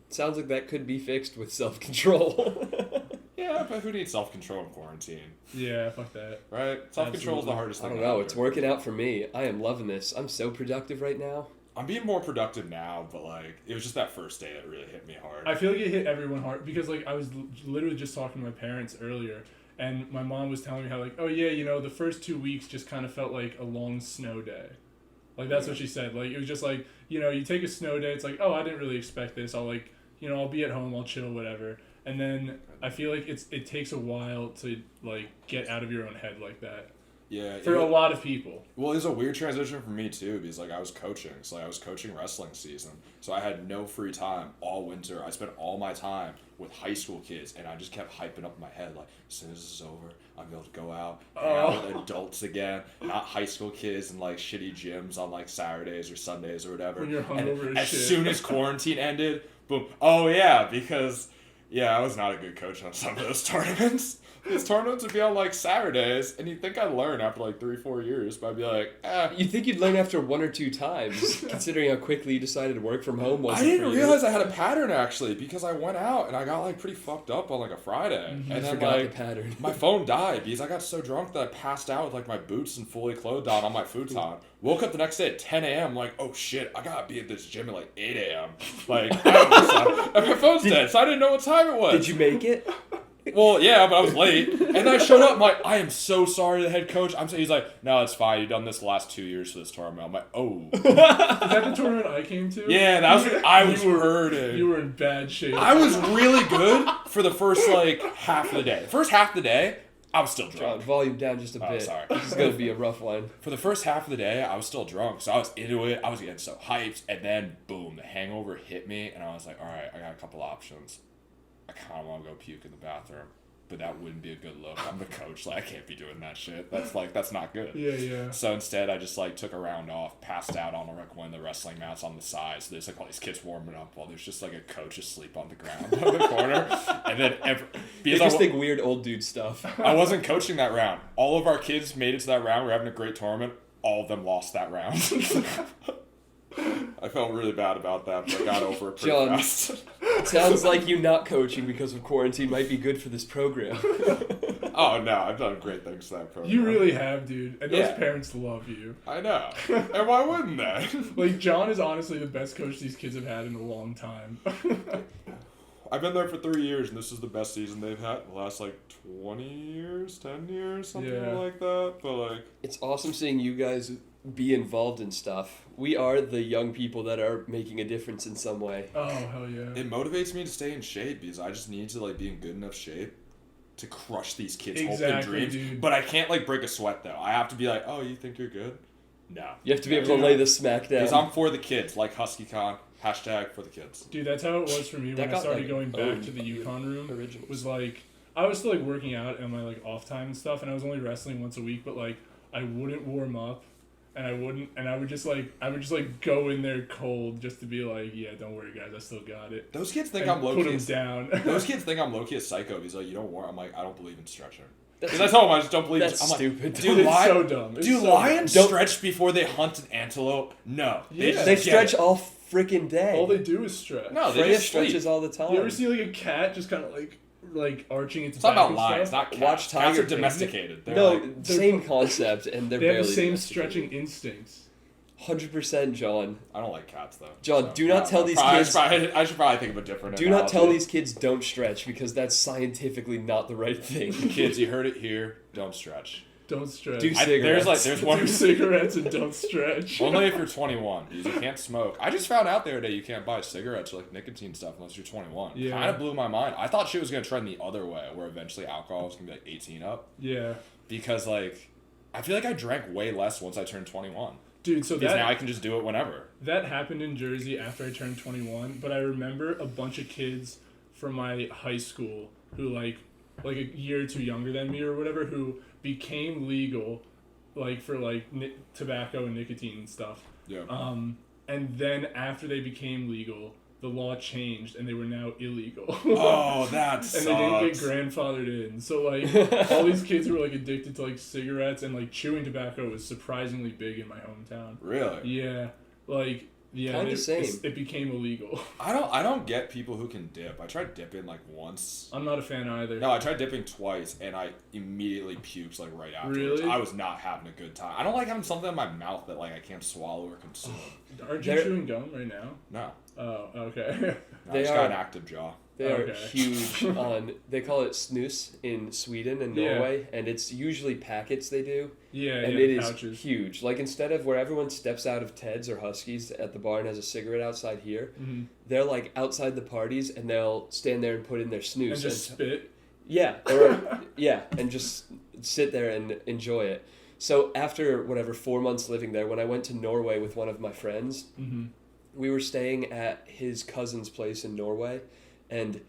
Speaker 2: Sounds like that could be fixed with self-control.
Speaker 1: Yeah, but who needs self-control in quarantine?
Speaker 3: Yeah, fuck that.
Speaker 1: Right? Self-control is the
Speaker 3: Absolutely.
Speaker 1: hardest
Speaker 2: I
Speaker 1: thing.
Speaker 2: don't know.
Speaker 1: to
Speaker 2: It's
Speaker 1: do.
Speaker 2: working out for me. I am loving this. I'm so productive right now.
Speaker 1: I'm being more productive now, but like it was just that first day that really hit me hard.
Speaker 3: I feel like it hit everyone hard because like I was literally just talking to my parents earlier, and my mom was telling me how like, oh yeah, you know, the first 2 weeks just kind of felt like a long snow day. Like that's what she said. Like it was just like, you know, you take a snow day, it's like, oh, I didn't really expect this. I'll like, you know, I'll be at home, I'll chill, whatever. And then I feel like it takes a while to like get out of your own head like that.
Speaker 1: Yeah.
Speaker 3: For a lot of people.
Speaker 1: Well, it was a weird transition for me too because like I was coaching, so like I was coaching wrestling season, so I had no free time all winter. I spent all my time with high school kids, and I just kept hyping up in my head like, as soon as this is over, I'm able to go out, hang out with adults again, not high school kids in like shitty gyms on like Saturdays or Sundays or whatever.
Speaker 3: When you're hungover
Speaker 1: and
Speaker 3: as
Speaker 1: as
Speaker 3: shit.
Speaker 1: soon as quarantine ended, boom. Oh yeah, because I was not a good coach on some of those tournaments. These tournaments would be on like Saturdays, and you'd think I'd learn after like 3-4 years, but I'd be like,
Speaker 2: You'd think you'd learn after 1 or 2 times, considering how quickly you decided to work from home.
Speaker 1: I didn't realize I had a pattern actually because I went out and I got like pretty fucked up on like a Friday, and then
Speaker 2: forgot
Speaker 1: like
Speaker 2: the pattern.
Speaker 1: my phone died because I got so drunk that I passed out with like my boots and fully clothed on my futon. Woke up the next day at 10 a.m. like, oh shit, I gotta be at this gym at like 8 a.m. Like, and my phone's dead, so I didn't know what time it was.
Speaker 2: Did you make it?
Speaker 1: Well, yeah, but I was late. And then I showed up, I'm like, I am so sorry, the head coach. He's like, no, it's fine. You've done this the last 2 years for this tournament. I'm like, oh.
Speaker 3: Is that the tournament I came to?
Speaker 1: Yeah, I was hurting.
Speaker 3: You were in bad shape.
Speaker 1: I was really good for the first, like, half of the day. The first half of the day, I was still
Speaker 2: John,
Speaker 1: drunk.
Speaker 2: volume down just a bit.
Speaker 1: Sorry.
Speaker 2: This is going to be a rough one.
Speaker 1: For the first half of the day, I was still drunk, so I was into it. I was getting so hyped, and then, boom, the hangover hit me, and I was like, all right, I got a couple options. I kind of want to go puke in the bathroom, but that wouldn't be a good look. I'm the coach, like, I can't be doing that shit. That's not good.
Speaker 3: Yeah.
Speaker 1: So instead, I just, like, took a round off, passed out on like one of the wrestling mats on the side, so there's, like, all these kids warming up while there's just, like, a coach asleep on the ground in the corner, and then
Speaker 2: You just think weird old dude stuff.
Speaker 1: I wasn't coaching that round. All of our kids made it to that round. We're having a great tournament. All of them lost that round. I felt really bad about that, but I got over it pretty
Speaker 2: John,
Speaker 1: fast.
Speaker 2: It sounds like you not coaching because of quarantine might be good for this program.
Speaker 1: Oh, no, I've done great things to that program.
Speaker 3: You really have, dude. And those
Speaker 1: Yeah.
Speaker 3: parents love you.
Speaker 1: I know. And why wouldn't they?
Speaker 3: Like, John is honestly the best coach these kids have had in a long time.
Speaker 1: I've been there for 3 years, and this is the best season they've had in the last, like, 20 years, 10 years, something
Speaker 3: Yeah.
Speaker 1: like that. But, like...
Speaker 2: It's awesome seeing you guys be involved in stuff. We are the young people that are making a difference in some way.
Speaker 3: Oh, hell yeah.
Speaker 1: It motivates me to stay in shape because I just need to, like, be in good enough shape to crush these kids' hope and
Speaker 3: Exactly,
Speaker 1: dreams.
Speaker 3: dude.
Speaker 1: But I can't, like, break a sweat, though. I have to be like, oh, you think you're good? No.
Speaker 2: You have to be able to lay the smack down.
Speaker 1: Because I'm for the kids, like HuskyCon, hashtag for the kids.
Speaker 3: Dude, that's how it was for me
Speaker 2: That
Speaker 3: when I
Speaker 2: got,
Speaker 3: started
Speaker 2: like,
Speaker 3: going back
Speaker 2: owned
Speaker 3: to the
Speaker 2: by the
Speaker 3: Yukon room.
Speaker 2: originals.
Speaker 3: Was like, I was still like working out in my like off time and stuff, and I was only wrestling once a week, but like I wouldn't warm up, and I would just go in there cold just to be like, yeah, don't worry guys, I still got it.
Speaker 1: Those kids think
Speaker 3: And
Speaker 1: I'm low
Speaker 3: put
Speaker 1: key.
Speaker 3: them down.
Speaker 1: Those kids think I'm low key a psycho. He's like, you don't warm. I'm like, I don't believe in stretching.
Speaker 2: That's,
Speaker 1: Because I told him I just don't believe.
Speaker 2: that's
Speaker 1: I'm like,
Speaker 2: stupid.
Speaker 1: dude,
Speaker 3: It's
Speaker 1: lion,
Speaker 3: so dumb. It's
Speaker 1: do
Speaker 3: so
Speaker 1: lions
Speaker 2: dumb.
Speaker 1: stretch before they hunt an antelope? No.
Speaker 3: Yeah.
Speaker 1: just
Speaker 2: They
Speaker 1: get
Speaker 2: stretch
Speaker 1: it.
Speaker 2: all freaking day.
Speaker 3: All they do is stretch.
Speaker 1: No, they
Speaker 2: Freya
Speaker 1: just sleep.
Speaker 2: stretches all the time.
Speaker 3: You ever see like a cat just kind of like arching its
Speaker 1: It's not
Speaker 3: back
Speaker 1: about
Speaker 3: and
Speaker 1: lions,
Speaker 3: stuff?
Speaker 1: not cats.
Speaker 2: Watch
Speaker 1: Cats
Speaker 2: Tiger
Speaker 1: are
Speaker 2: King.
Speaker 1: domesticated. They're
Speaker 2: No,
Speaker 1: like,
Speaker 2: same concept, and they're
Speaker 3: They have
Speaker 2: barely
Speaker 3: the same
Speaker 2: domesticated.
Speaker 3: stretching instincts.
Speaker 2: 100%, John.
Speaker 1: I don't like cats though.
Speaker 2: John, do not tell these
Speaker 1: probably,
Speaker 2: kids-
Speaker 1: I should probably think of a different.
Speaker 2: Do not tell
Speaker 1: analogy.
Speaker 2: these kids don't stretch because that's scientifically not the right thing.
Speaker 1: Kids, you heard it here. Don't stretch.
Speaker 3: Don't stretch.
Speaker 2: Do cigarettes.
Speaker 1: There's one.
Speaker 3: Do cigarettes and don't stretch.
Speaker 1: Only if you're 21, because you can't smoke. I just found out the other day you can't buy cigarettes or like nicotine stuff unless you're 21.
Speaker 3: Yeah.
Speaker 1: Kind of blew my mind. I thought shit was gonna trend the other way, where eventually alcohol was gonna be like 18 up,
Speaker 3: Yeah.
Speaker 1: because like I feel like I drank way less once I turned 21.
Speaker 3: Dude, so
Speaker 1: Because
Speaker 3: that
Speaker 1: now I can just do it whenever.
Speaker 3: that happened in Jersey after I turned 21, but I remember a bunch of kids from my high school who like a year or two younger than me or whatever who became legal like for like tobacco and nicotine and stuff.
Speaker 1: Yeah.
Speaker 3: And then after they became legal, the law changed and they were now illegal.
Speaker 1: Oh, that sucks.
Speaker 3: And they didn't get grandfathered in. So, like, all these kids who were, like, addicted to, like, cigarettes and, like, chewing tobacco was surprisingly big in my hometown.
Speaker 1: Really?
Speaker 3: Yeah. Like, yeah,
Speaker 2: Kinda same.
Speaker 3: it became illegal.
Speaker 1: I don't get people who can dip. I tried dipping like once.
Speaker 3: I'm not a fan either.
Speaker 1: No, I tried dipping twice, and I immediately puked like right afterwards.
Speaker 3: Really?
Speaker 1: I was not having a good time. I don't like having something in my mouth that like I can't swallow or consume.
Speaker 3: Aren't you
Speaker 2: They're-
Speaker 3: chewing gum right now?
Speaker 1: No,
Speaker 3: Oh, okay.
Speaker 1: no I
Speaker 2: They
Speaker 1: just
Speaker 2: are-
Speaker 1: got an active jaw.
Speaker 2: They are
Speaker 3: Okay.
Speaker 2: huge on, they call it Snus in Sweden and
Speaker 3: Yeah.
Speaker 2: Norway, and it's usually packets they do,
Speaker 3: Yeah,
Speaker 2: and
Speaker 3: yeah,
Speaker 2: it is
Speaker 3: pouches.
Speaker 2: huge. Like, instead of where everyone steps out of Ted's or Husky's at the bar and has a cigarette outside here,
Speaker 3: Mm-hmm.
Speaker 2: they're like outside the parties and they'll stand there and put in their snus.
Speaker 3: And just spit.
Speaker 2: Yeah, or yeah, and just sit there and enjoy it. So after whatever 4 months living there, when I went to Norway with one of my friends, we were staying at his cousin's place in Norway, and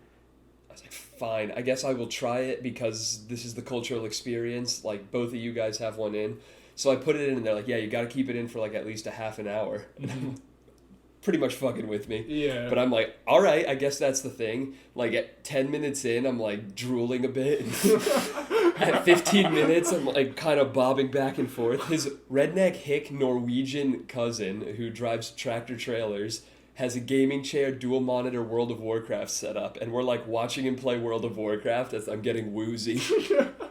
Speaker 2: I was like, fine, I guess I will try it because this is the cultural experience. Like, both of you guys have one in. So I put it in, and they're like, yeah, you got to keep it in for like at least a half an hour. Pretty much fucking with me.
Speaker 3: Yeah.
Speaker 2: But I'm like, all right, I guess that's the thing. Like, at 10 minutes in, I'm like drooling a bit. At 15 minutes, I'm like kind of bobbing back and forth. His redneck hick Norwegian cousin who drives tractor trailers has a gaming chair, dual monitor World of Warcraft set up, and we're like watching him play World of Warcraft as I'm getting woozy.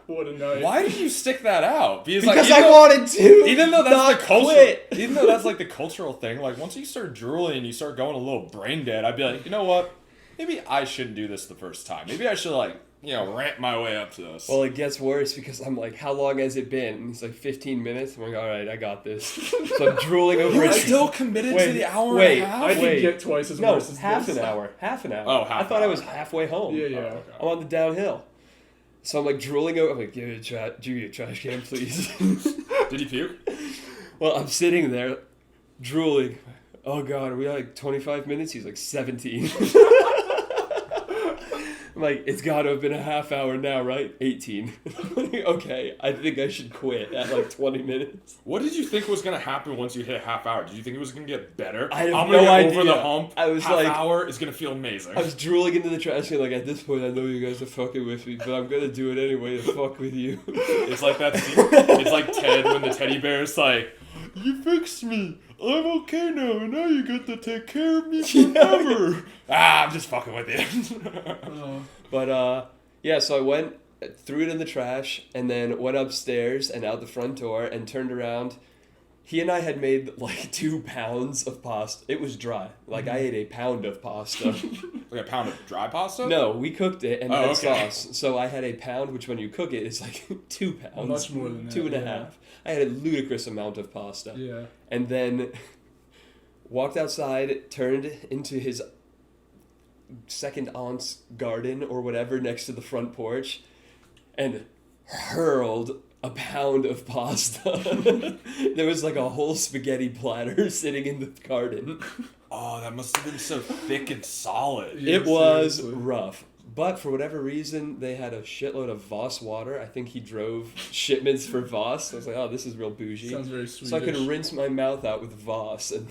Speaker 3: What a night.
Speaker 1: Why did you stick that out?
Speaker 2: Because I wanted to.
Speaker 1: Even though that's
Speaker 2: not
Speaker 1: the culture,
Speaker 2: quit.
Speaker 1: even though that's like the cultural thing, like once you start drooling and you start going a little brain dead, I'd be like, you know what? Maybe I shouldn't do this the first time. Maybe I should like, ramp my way up to this.
Speaker 2: Well, it gets worse because I'm like, how long has it been? And he's like, 15 minutes. I'm like, all right, I got this. So I'm drooling over
Speaker 1: You're
Speaker 2: it.
Speaker 1: still committed to the hour and a half?
Speaker 3: I can get twice as worse as
Speaker 2: half
Speaker 3: this.
Speaker 2: an hour. Half an hour.
Speaker 1: Oh, half
Speaker 2: I thought
Speaker 1: an
Speaker 2: I
Speaker 1: hour.
Speaker 2: was halfway home.
Speaker 3: Yeah, yeah.
Speaker 1: Oh, okay.
Speaker 2: I'm on the downhill. So I'm like drooling over. I'm like, give me a trash can, please.
Speaker 1: Did he puke?
Speaker 2: Well, I'm sitting there, drooling. Oh God, are we like 25 minutes? He's like 17. I'm like, it's got to have been a half hour now, right? 18. Okay, I think I should quit at like 20 minutes.
Speaker 1: What did you think was going to happen once you hit a half hour? Did you think it was going to get better?
Speaker 2: I have
Speaker 1: I'm
Speaker 2: no
Speaker 1: gonna get
Speaker 2: idea.
Speaker 1: over the hump.
Speaker 2: I was
Speaker 1: half
Speaker 2: like-
Speaker 1: hour is going to feel amazing.
Speaker 2: I was drooling into the trash can, like, at this point, I know you guys are fucking with me, but I'm gonna do it anyway to fuck with you.
Speaker 1: It's like that scene. It's like Ted when the teddy bear is like, you fixed me. I'm okay now, and now you get to take care of me forever. I'm just fucking with you.
Speaker 2: But, yeah, so I went, threw it in the trash, and then went upstairs and out the front door and turned around. He and I had made like 2 pounds of pasta. It was dry. Like, I ate a pound of pasta.
Speaker 1: Like a pound of dry pasta?
Speaker 2: No, we cooked it and
Speaker 1: Oh,
Speaker 2: had
Speaker 1: okay.
Speaker 2: sauce. So I had a pound, which when you cook it is like 2 pounds.
Speaker 3: Much more than that,
Speaker 2: 2 and a
Speaker 3: yeah.
Speaker 2: half. I had a ludicrous amount of pasta.
Speaker 3: Yeah.
Speaker 2: And then walked outside, turned into his second aunt's garden or whatever next to the front porch, and hurled a pound of pasta. There was like a whole spaghetti platter sitting in the garden.
Speaker 1: Oh, that must have been so thick and solid.
Speaker 3: Yeah,
Speaker 2: It was
Speaker 3: seriously.
Speaker 2: rough. But for whatever reason, they had a shitload of Voss water. I think he drove shipments for Voss. I was like, oh, this is real bougie.
Speaker 3: Sounds very Swedish.
Speaker 2: So I could rinse my mouth out with Voss. And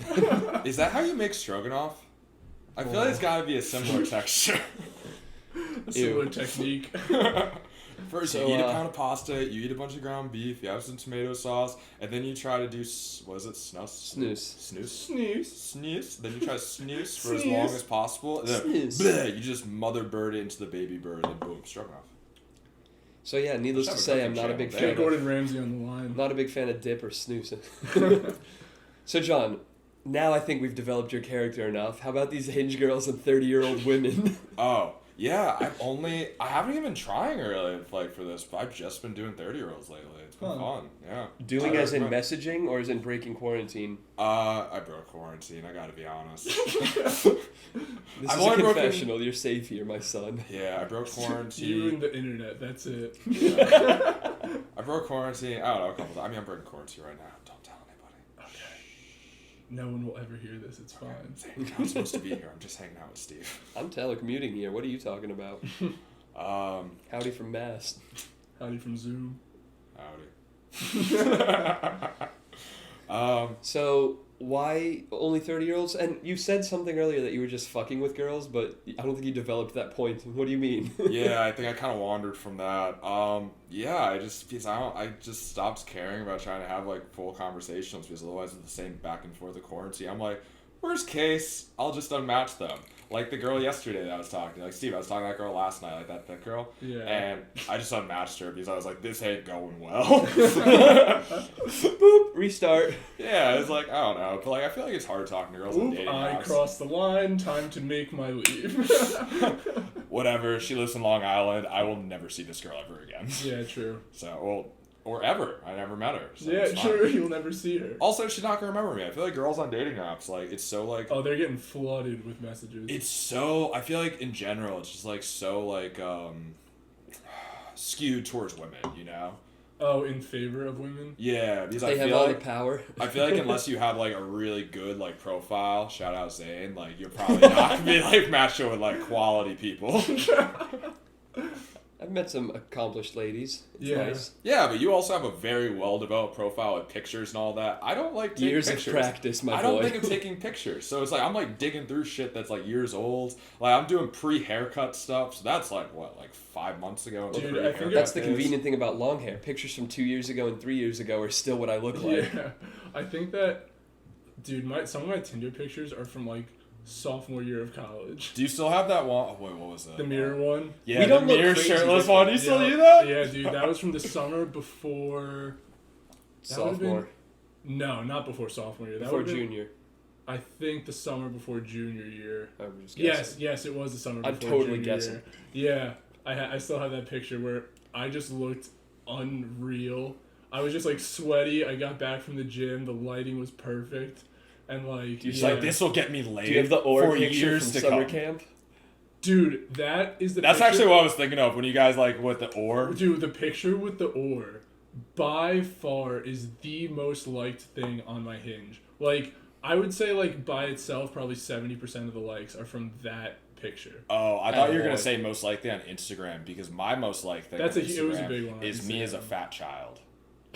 Speaker 1: Is that how you make stroganoff? I feel like it's got to be a similar texture.
Speaker 3: A similar technique.
Speaker 1: First,
Speaker 2: So,
Speaker 1: you eat a pound of pasta, you eat a bunch of ground beef, you have some tomato sauce, and then you try to do, what is it, snus?
Speaker 2: Snus.
Speaker 1: Snus?
Speaker 3: Snooze.
Speaker 1: Snus. Then you try snus for as
Speaker 3: Snus.
Speaker 1: long as possible. And then,
Speaker 2: Snus.
Speaker 1: bleh, you just mother bird it into the baby bird, and boom, stroganoff.
Speaker 2: So yeah, needless to
Speaker 1: Let's have a
Speaker 2: say, I'm
Speaker 1: cooking
Speaker 2: not a
Speaker 1: channel
Speaker 2: big
Speaker 1: there.
Speaker 2: fan.
Speaker 3: Get Gordon Ramsay on the line.
Speaker 2: Not a big fan of dip or snooze. So John, now I think we've developed your character enough. How about these hinge girls and 30-year-old women?
Speaker 1: Oh, yeah, I haven't even been trying really, like, for this, but I've just been doing 30-year-olds lately. It's been fun, yeah.
Speaker 2: Doing
Speaker 1: I
Speaker 2: as in
Speaker 1: recommend-
Speaker 2: messaging or as in breaking quarantine?
Speaker 1: I broke quarantine, I gotta be honest.
Speaker 2: This
Speaker 1: I've
Speaker 2: is a
Speaker 1: only broken-
Speaker 2: confessional. You're safe here, my son.
Speaker 1: Yeah, I broke
Speaker 3: You
Speaker 1: quarantine.
Speaker 3: and the internet, that's it.
Speaker 1: I broke quarantine, I don't know, a couple times. I mean, I'm breaking quarantine right now. Don't tell anybody.
Speaker 3: No one will ever hear this, it's fine.
Speaker 1: Zane, you're not supposed to be here. I'm just hanging out with Steve.
Speaker 2: I'm telecommuting here. What are you talking about? Howdy from Mass.
Speaker 3: Howdy from Zoom.
Speaker 1: Howdy.
Speaker 2: So why only 30-year-olds? And you said something earlier that you were just fucking with girls, but I don't think you developed that point. What do you mean?
Speaker 1: Yeah, I think I kind of wandered from that. Yeah, I just stopped caring about trying to have like full conversations because otherwise it's the same back and forth of quarantine. I'm like, worst case, I'll just unmatch them. Like the girl yesterday that I was talking to. Like, Steve, I was talking to that girl last night, like that girl.
Speaker 3: Yeah.
Speaker 1: And I just unmatched her because I was like, this ain't going well.
Speaker 2: Boop, restart.
Speaker 1: Yeah, it's like, I don't know. But like, I feel like it's hard talking to girls on
Speaker 3: Oop,
Speaker 1: dating
Speaker 3: I
Speaker 1: apps.
Speaker 3: crossed the line, time to make my leave.
Speaker 1: Whatever, she lives in Long Island. I will never see this girl ever again.
Speaker 3: Yeah, true.
Speaker 1: So, well, or ever. I never met her. So
Speaker 3: Yeah,
Speaker 1: it's fine.
Speaker 3: true, you'll never see her.
Speaker 1: Also, she's not gonna remember me. I feel like girls on dating apps, like, it's so, like...
Speaker 3: Oh, they're getting flooded with messages.
Speaker 1: It's so... I feel like, in general, it's just, like, so, like, skewed towards women, you know?
Speaker 3: Oh, in favor of women?
Speaker 1: Yeah, because
Speaker 2: They
Speaker 1: I
Speaker 2: have
Speaker 1: feel
Speaker 2: all
Speaker 1: like
Speaker 2: the power.
Speaker 1: I feel like unless you have like a really good like profile, shout out Zane, like you're probably not gonna be like matching with like quality people.
Speaker 2: I've met some accomplished ladies. It's
Speaker 3: Yeah.
Speaker 2: nice.
Speaker 1: Yeah, but you also have a very well developed profile with pictures and all that. I don't like taking
Speaker 2: Years
Speaker 1: pictures.
Speaker 2: of practice, my
Speaker 1: I don't
Speaker 2: boy.
Speaker 1: think of taking pictures. So it's like I'm like digging through shit that's like years old. Like I'm doing pre-haircut stuff. So that's like what, like 5 months ago.
Speaker 3: Dude, I think
Speaker 1: pre-haircut
Speaker 2: That's the
Speaker 1: days.
Speaker 2: convenient thing about long hair. Pictures from 2 years ago and 3 years ago are still what I look like.
Speaker 3: Yeah. I think that, dude, some of my Tinder pictures are from like sophomore year of college.
Speaker 1: Do you still have that one? Oh, wait, what was that?
Speaker 3: The mirror one.
Speaker 1: Yeah,
Speaker 2: We don't
Speaker 1: the
Speaker 2: look
Speaker 1: mirror
Speaker 2: crazy
Speaker 1: shirtless
Speaker 2: different.
Speaker 1: one. Do you still
Speaker 3: Yeah.
Speaker 1: do that?
Speaker 3: Yeah, dude, that was from the summer before. That would've been-
Speaker 2: Sophomore.
Speaker 3: No, not before sophomore year. That
Speaker 2: Before
Speaker 3: would've been,
Speaker 2: junior.
Speaker 3: I think the summer before junior year.
Speaker 2: I'm just guessing.
Speaker 3: Yes, it was the summer
Speaker 2: I'm
Speaker 3: before
Speaker 2: totally
Speaker 3: junior
Speaker 2: guessing.
Speaker 3: year. Yeah, I still have that picture where I just looked unreal. I was just like sweaty. I got back from the gym. The lighting was perfect. And like,
Speaker 1: It's
Speaker 3: yeah.
Speaker 1: like this will get me laid
Speaker 2: Do you have the or
Speaker 1: for
Speaker 2: picture
Speaker 1: years
Speaker 2: from
Speaker 1: to
Speaker 2: summer
Speaker 1: come.
Speaker 2: camp?
Speaker 3: Dude, that is the
Speaker 1: That's
Speaker 3: picture.
Speaker 1: actually what I was thinking of when you guys like with the or.
Speaker 3: Dude, the picture with the oar by far is the most liked thing on my Hinge. Like, I would say like by itself, probably 70% of the likes are from that picture.
Speaker 1: Oh, I thought you were gonna
Speaker 2: Lord.
Speaker 1: say most likely on Instagram because my most liked thing
Speaker 3: That's
Speaker 1: on
Speaker 3: it was a
Speaker 1: Instagram
Speaker 3: big one on
Speaker 1: is me as a
Speaker 3: Instagram.
Speaker 1: fat child.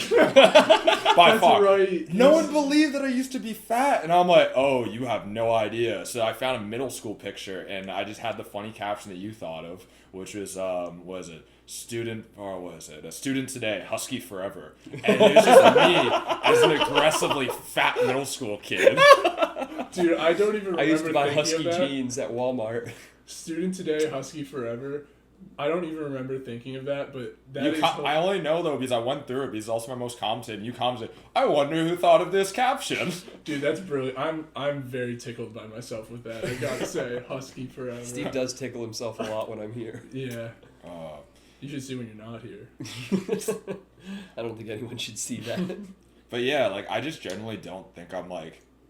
Speaker 1: By
Speaker 3: That's
Speaker 1: far.
Speaker 3: right.
Speaker 1: No one believed that I used to be fat, and I'm like, oh, you have no idea. So I found a middle school picture, and I just had the funny caption that you thought of, which was, what is it? Student, or what is it? A student today, husky forever. And it was just me as an aggressively fat middle school kid.
Speaker 3: Dude, I don't even remember
Speaker 2: I used to buy
Speaker 3: thinking
Speaker 2: husky
Speaker 3: of that.
Speaker 2: jeans at Walmart.
Speaker 3: Student today, husky forever. I don't even remember thinking of that, but that
Speaker 1: You
Speaker 3: is
Speaker 1: I only know though because I went through it because it's also my most commented. And you commented, I wonder who thought of this caption.
Speaker 3: dude, that's brilliant. I'm very tickled by myself with that. I gotta say, husky forever.
Speaker 2: Steve does tickle himself a lot when I'm here.
Speaker 3: Yeah,
Speaker 1: Uh,
Speaker 3: you should see when you're not here.
Speaker 2: I don't think anyone should see that.
Speaker 1: but yeah, like I just generally don't think I'm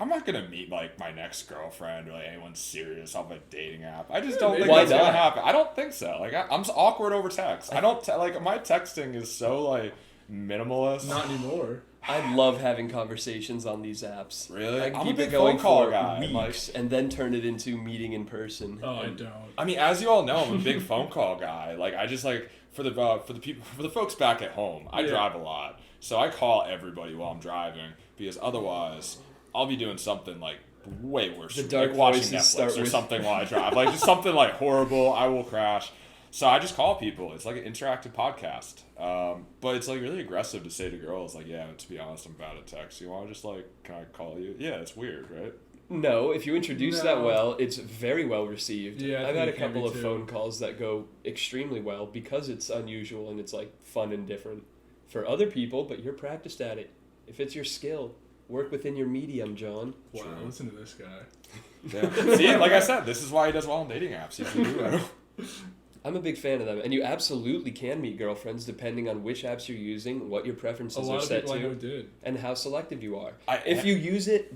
Speaker 1: not gonna meet like my next girlfriend or like anyone serious off a dating app. I just don't think
Speaker 2: Why
Speaker 1: that's gonna
Speaker 2: not?
Speaker 1: happen. I don't think so. Like I'm so awkward over text. I don't like my texting is so like minimalist.
Speaker 3: Not anymore.
Speaker 2: I love having conversations on these apps.
Speaker 1: Really?
Speaker 2: I can
Speaker 1: I'm a
Speaker 2: keep
Speaker 1: big
Speaker 2: it going
Speaker 1: phone call
Speaker 2: for
Speaker 1: guy.
Speaker 2: weeks and then turn it into meeting in person.
Speaker 3: Oh, I
Speaker 2: And
Speaker 3: don't.
Speaker 1: I mean, as you all know, I'm a big phone call guy. Like I just like for the folks back at home. I
Speaker 3: Yeah.
Speaker 1: drive a lot, so I call everybody while I'm driving because otherwise I'll be doing something like way worse.
Speaker 2: The
Speaker 1: like
Speaker 2: dark
Speaker 1: watching
Speaker 2: voices start
Speaker 1: Netflix or
Speaker 2: with-
Speaker 1: something while I drive. Like just something like horrible. I will crash. So I just call people. It's like an interactive podcast. But it's like really aggressive to say to girls like, yeah, to be honest, I'm bad at text. You want to just like, can I call you? Yeah, it's weird, right?
Speaker 2: No, if you introduce that
Speaker 3: No.
Speaker 2: well, it's very well received.
Speaker 3: Yeah, I
Speaker 2: I've had a
Speaker 3: think it can
Speaker 2: couple
Speaker 3: be
Speaker 2: of
Speaker 3: too.
Speaker 2: phone calls that go extremely well because it's unusual and it's like fun and different for other people, but you're practiced at it. If it's your skill, work within your medium, John.
Speaker 3: Wow,
Speaker 1: True.
Speaker 3: listen to this guy.
Speaker 1: Yeah. See, like I said, this is why he does well on dating apps. He's a guru.
Speaker 2: I'm a big fan of them, and you absolutely can meet girlfriends depending on which apps you're using, what your
Speaker 3: A
Speaker 2: preferences are
Speaker 3: lot of
Speaker 2: set
Speaker 3: people I know
Speaker 2: to,
Speaker 3: did.
Speaker 2: and how selective you are.
Speaker 1: I-
Speaker 2: If you use it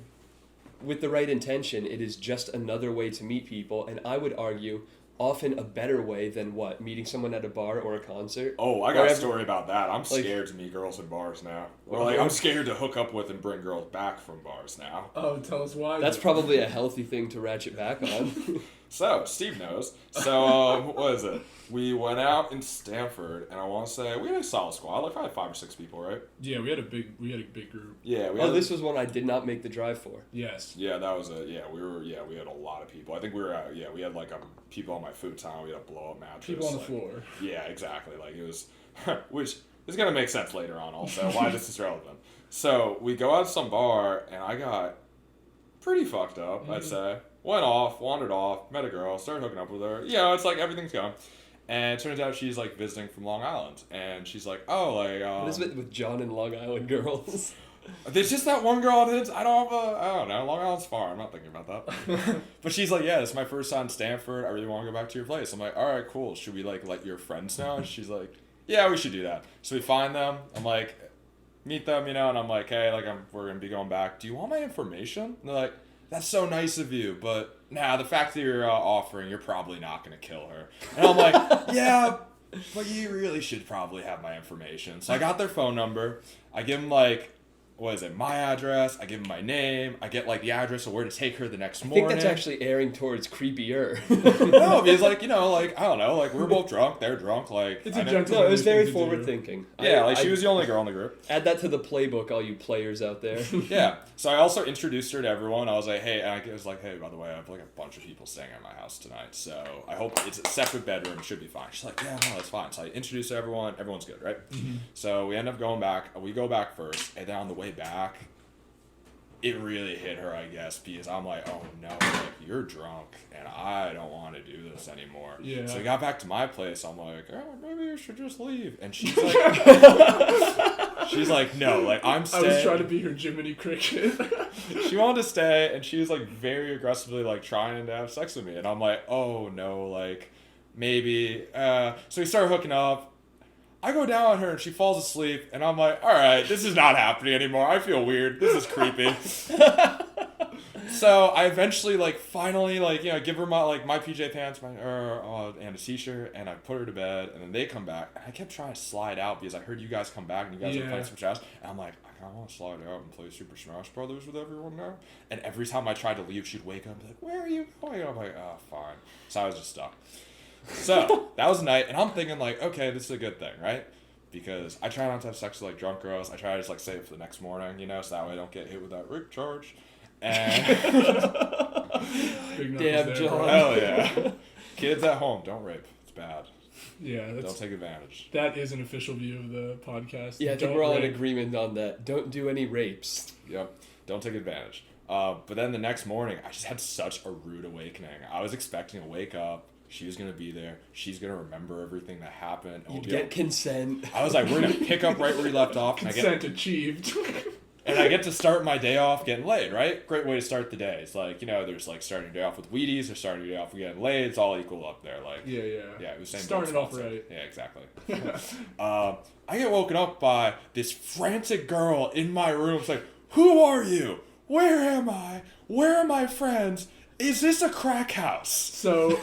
Speaker 2: with the right intention, it is just another way to meet people, and I would argue often a better way than what? Meeting someone at a bar or a concert?
Speaker 1: Oh, I got a
Speaker 2: Wherever-
Speaker 1: story about that. I'm
Speaker 2: Like-
Speaker 1: scared to meet girls in bars now. Or like I'm scared to hook up with and bring girls back from bars now.
Speaker 3: Oh, tell us why.
Speaker 2: That's
Speaker 3: then.
Speaker 2: probably a healthy thing to ratchet back on.
Speaker 1: So Steve knows. So what is it? We went out in Stanford, and I want to say we had a solid squad, like probably 5 or 6 people, right?
Speaker 3: Yeah, we had a big group.
Speaker 1: Yeah, we
Speaker 2: Oh,
Speaker 1: had.
Speaker 2: this was one I did not make the drive for.
Speaker 3: Yes.
Speaker 1: Yeah, that was a we had a lot of people. I think we were at we had like people on my futon. We had a blow up mattress.
Speaker 3: People on the
Speaker 1: like-
Speaker 3: floor.
Speaker 1: Yeah, exactly. Like it was, which is gonna make sense later on. Also, why this is relevant. So we go out to some bar, and I got pretty fucked up. I'd say went off, wandered off, met a girl, started hooking up with her. Yeah, it's like everything's going. And it turns out she's like visiting from Long Island, and she's like, oh, like
Speaker 2: What is it with John and Long Island girls?
Speaker 1: there's just that one girl that I don't know. Long Island's far. I'm not thinking about that. But she's like, yeah, it's my first time in Stanford. I really want to go back to your place. I'm like, all right, cool. Should we like let your friends know? And she's like, yeah, we should do that. So we find them. I'm like, meet them, you know. And I'm like, hey, like we're gonna be going back. Do you want my information? And they're like, that's so nice of you, but nah, the fact that you're offering, you're probably not gonna kill her. And I'm like, yeah. but you really should probably have my information. So I got their phone number. I give them like, what is it, my address. I give them my name. I get like the address of where to take her the next morning.
Speaker 2: I think that's actually airing towards creepier.
Speaker 1: No, because like, you know, like, I don't know, like we're both drunk, they're drunk, like.
Speaker 3: It's a
Speaker 2: No,
Speaker 3: gentlemanly
Speaker 2: it was
Speaker 3: thing
Speaker 2: very
Speaker 3: to do.
Speaker 2: forward thinking.
Speaker 1: Yeah, like she was the only girl in the group.
Speaker 2: Add that to the playbook, all you players out there.
Speaker 1: Yeah. So I also introduced her to everyone. I was like, hey, and I was like, hey, by the way, I have like a bunch of people staying at my house tonight, so I hope it's a separate bedroom. It should be fine. She's like, yeah, no, it's fine. So I introduced everyone. Everyone's good, right?
Speaker 3: Mm-hmm.
Speaker 1: So we end up going back. We go back first, and then on the way back, it really hit her, I guess, because I'm like, oh no, like you're drunk, and I don't want to do this anymore.
Speaker 3: Yeah.
Speaker 1: So we got back to my place. I'm like, oh, maybe you should just leave. And she's like, she's like, no, like I'm staying.
Speaker 3: I was trying to be her Jiminy Cricket.
Speaker 1: She wanted to stay, and she was like very aggressively like trying to have sex with me, and I'm like, oh no, like maybe. So we start hooking up. I go down on her and she falls asleep, and I'm like, all right, this is not happening anymore. I feel weird. This is creepy. So I eventually like finally like, you know, give her my like my PJ pants and a t-shirt, and I put her to bed, and then they come back, and I kept trying to slide out because I heard you guys come back and you guys were playing Super Smash, and I'm like, I kind of want to slide out and play Super Smash Brothers with everyone now. And every time I tried to leave, she'd wake up and be like, where are you going? And I'm like, oh, fine. So I was just stuck. So that was the night, and I'm thinking like, okay, this is a good thing, right? Because I try not to have sex with like drunk girls. I try to just like save it for the next morning, you know, so that way I don't get hit with that rape charge. And
Speaker 3: Big
Speaker 2: Damn,
Speaker 3: knuckles there,
Speaker 2: John.
Speaker 3: bro.
Speaker 1: hell yeah, kids at home, don't rape. It's bad.
Speaker 3: Yeah,
Speaker 1: Don't
Speaker 3: that's,
Speaker 1: take advantage.
Speaker 3: that is an official view of the podcast.
Speaker 2: Yeah, I think
Speaker 3: Don't
Speaker 2: we're all in
Speaker 3: rape.
Speaker 2: agreement on that. Don't do any rapes.
Speaker 1: Yep, don't take advantage. But then the next morning, I just had such a rude awakening. I was expecting to wake up. She was going to be there. She's going to remember everything that happened. And
Speaker 2: You'd
Speaker 1: we'll be
Speaker 2: get
Speaker 1: able-
Speaker 2: consent.
Speaker 1: I was like, we're going to pick up right where we left off. And
Speaker 3: Consent achieved.
Speaker 1: I get to start my day off getting laid, right? Great way to start the day. It's like, you know, there's like starting your day off with Wheaties or starting your day off with getting laid. It's all equal up there. Like,
Speaker 3: Yeah.
Speaker 1: yeah, it was the same.
Speaker 3: Started off
Speaker 1: concept.
Speaker 3: right.
Speaker 1: Yeah, exactly. I get woken up by this frantic girl in my room. It's like, who are you? Where am I? Where are my friends? Is this a crack house?
Speaker 3: So,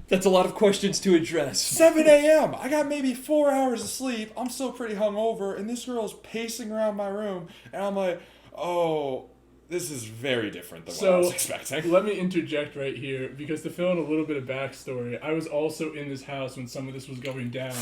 Speaker 2: That's a lot of questions to address.
Speaker 1: 7 a.m. I got maybe 4 hours of sleep. I'm still pretty hungover, and this girl's pacing around my room, and I'm like, oh, this is very different than what I was expecting.
Speaker 3: let me interject right here, because to fill in a little bit of backstory, I was also in this house when some of this was going down,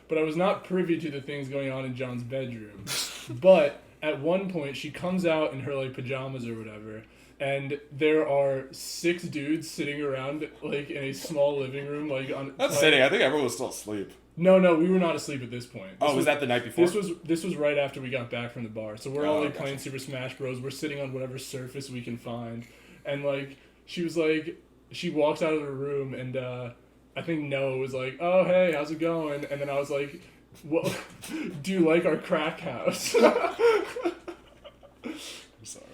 Speaker 3: but I was not privy to the things going on in John's bedroom. But at one point, she comes out in her like pajamas or whatever, and there are 6 dudes sitting around like in a small living room, like on.
Speaker 1: That's
Speaker 3: like,
Speaker 1: sitting. I think everyone was still asleep.
Speaker 3: No, we were not asleep at this point.
Speaker 1: Oh, was that the night before?
Speaker 3: This was right after we got back from the bar. So we're all like
Speaker 1: gotcha.
Speaker 3: playing Super Smash Bros. We're sitting on whatever surface we can find, and like she was like, she walks out of the room, and I think Noah was like, "Oh hey, how's it going?" And then I was like, "Well, do you like our crack house?"
Speaker 1: I'm sorry.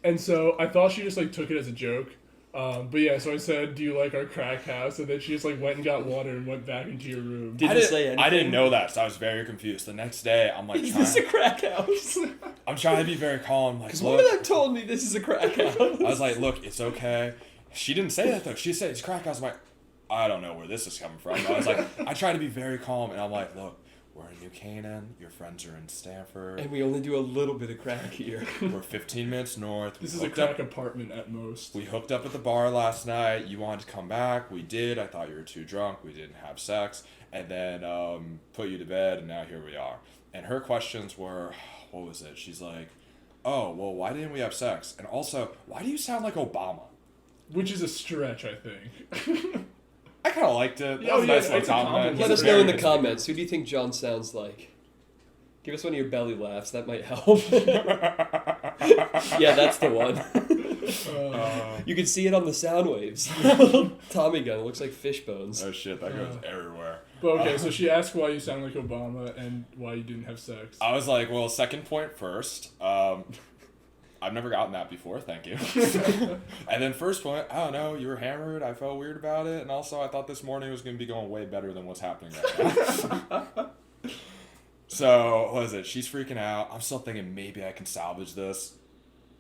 Speaker 3: And so I thought she just like took it as a joke. But yeah, so I said, "Do you like our crack house?" And then she just like went and got water and went back into your room.
Speaker 2: Did
Speaker 1: I
Speaker 2: you
Speaker 1: didn't,
Speaker 2: say anything?
Speaker 1: I didn't know that, so I was very confused. The next day, I'm like,
Speaker 2: Is this a crack house?
Speaker 1: I'm trying to be very calm. Like,
Speaker 2: Because
Speaker 1: look,
Speaker 2: one of them told me this is a crack house.
Speaker 1: I was like, look, it's okay. She didn't say that though. She said it's crack house. I'm like, I don't know where this is coming from. I was like, I try to be very calm, and I'm like, look, we're in New Canaan. Your friends are in Stanford.
Speaker 2: And we only do a little bit of crack here.
Speaker 1: We're 15 minutes north.
Speaker 3: This
Speaker 1: We
Speaker 3: is a
Speaker 1: hooked
Speaker 3: crack
Speaker 1: up.
Speaker 3: apartment at most.
Speaker 1: We hooked up at the bar last night. You wanted to come back. We did. I thought you were too drunk. We didn't have sex. And then put you to bed, and now here we are. And her questions were, what was it? She's like, oh, well, why didn't we have sex? And also, why do you sound like Obama?
Speaker 3: Which is a stretch, I think.
Speaker 1: I kind of liked it. That
Speaker 3: Oh,
Speaker 1: was a
Speaker 3: yeah,
Speaker 1: nice little
Speaker 3: it's a
Speaker 1: compliment.
Speaker 3: compliment.
Speaker 2: Let
Speaker 1: It's
Speaker 2: us know in the
Speaker 1: very-
Speaker 2: comments. Who do you think John sounds like? Give us one of your belly laughs. That might help. Yeah, that's the one. You can see it on the sound waves. Tommy gun. It looks like fish bones.
Speaker 1: Oh shit, that goes everywhere.
Speaker 3: But okay, so she asked why you sound like Obama and why you didn't have sex.
Speaker 1: I was like, well, second point first. I've never gotten that before, thank you. And then first point, I don't know, you were hammered, I felt weird about it, and also I thought this morning was going to be going way better than what's happening right now. So, what is it? She's freaking out. I'm still thinking maybe I can salvage this.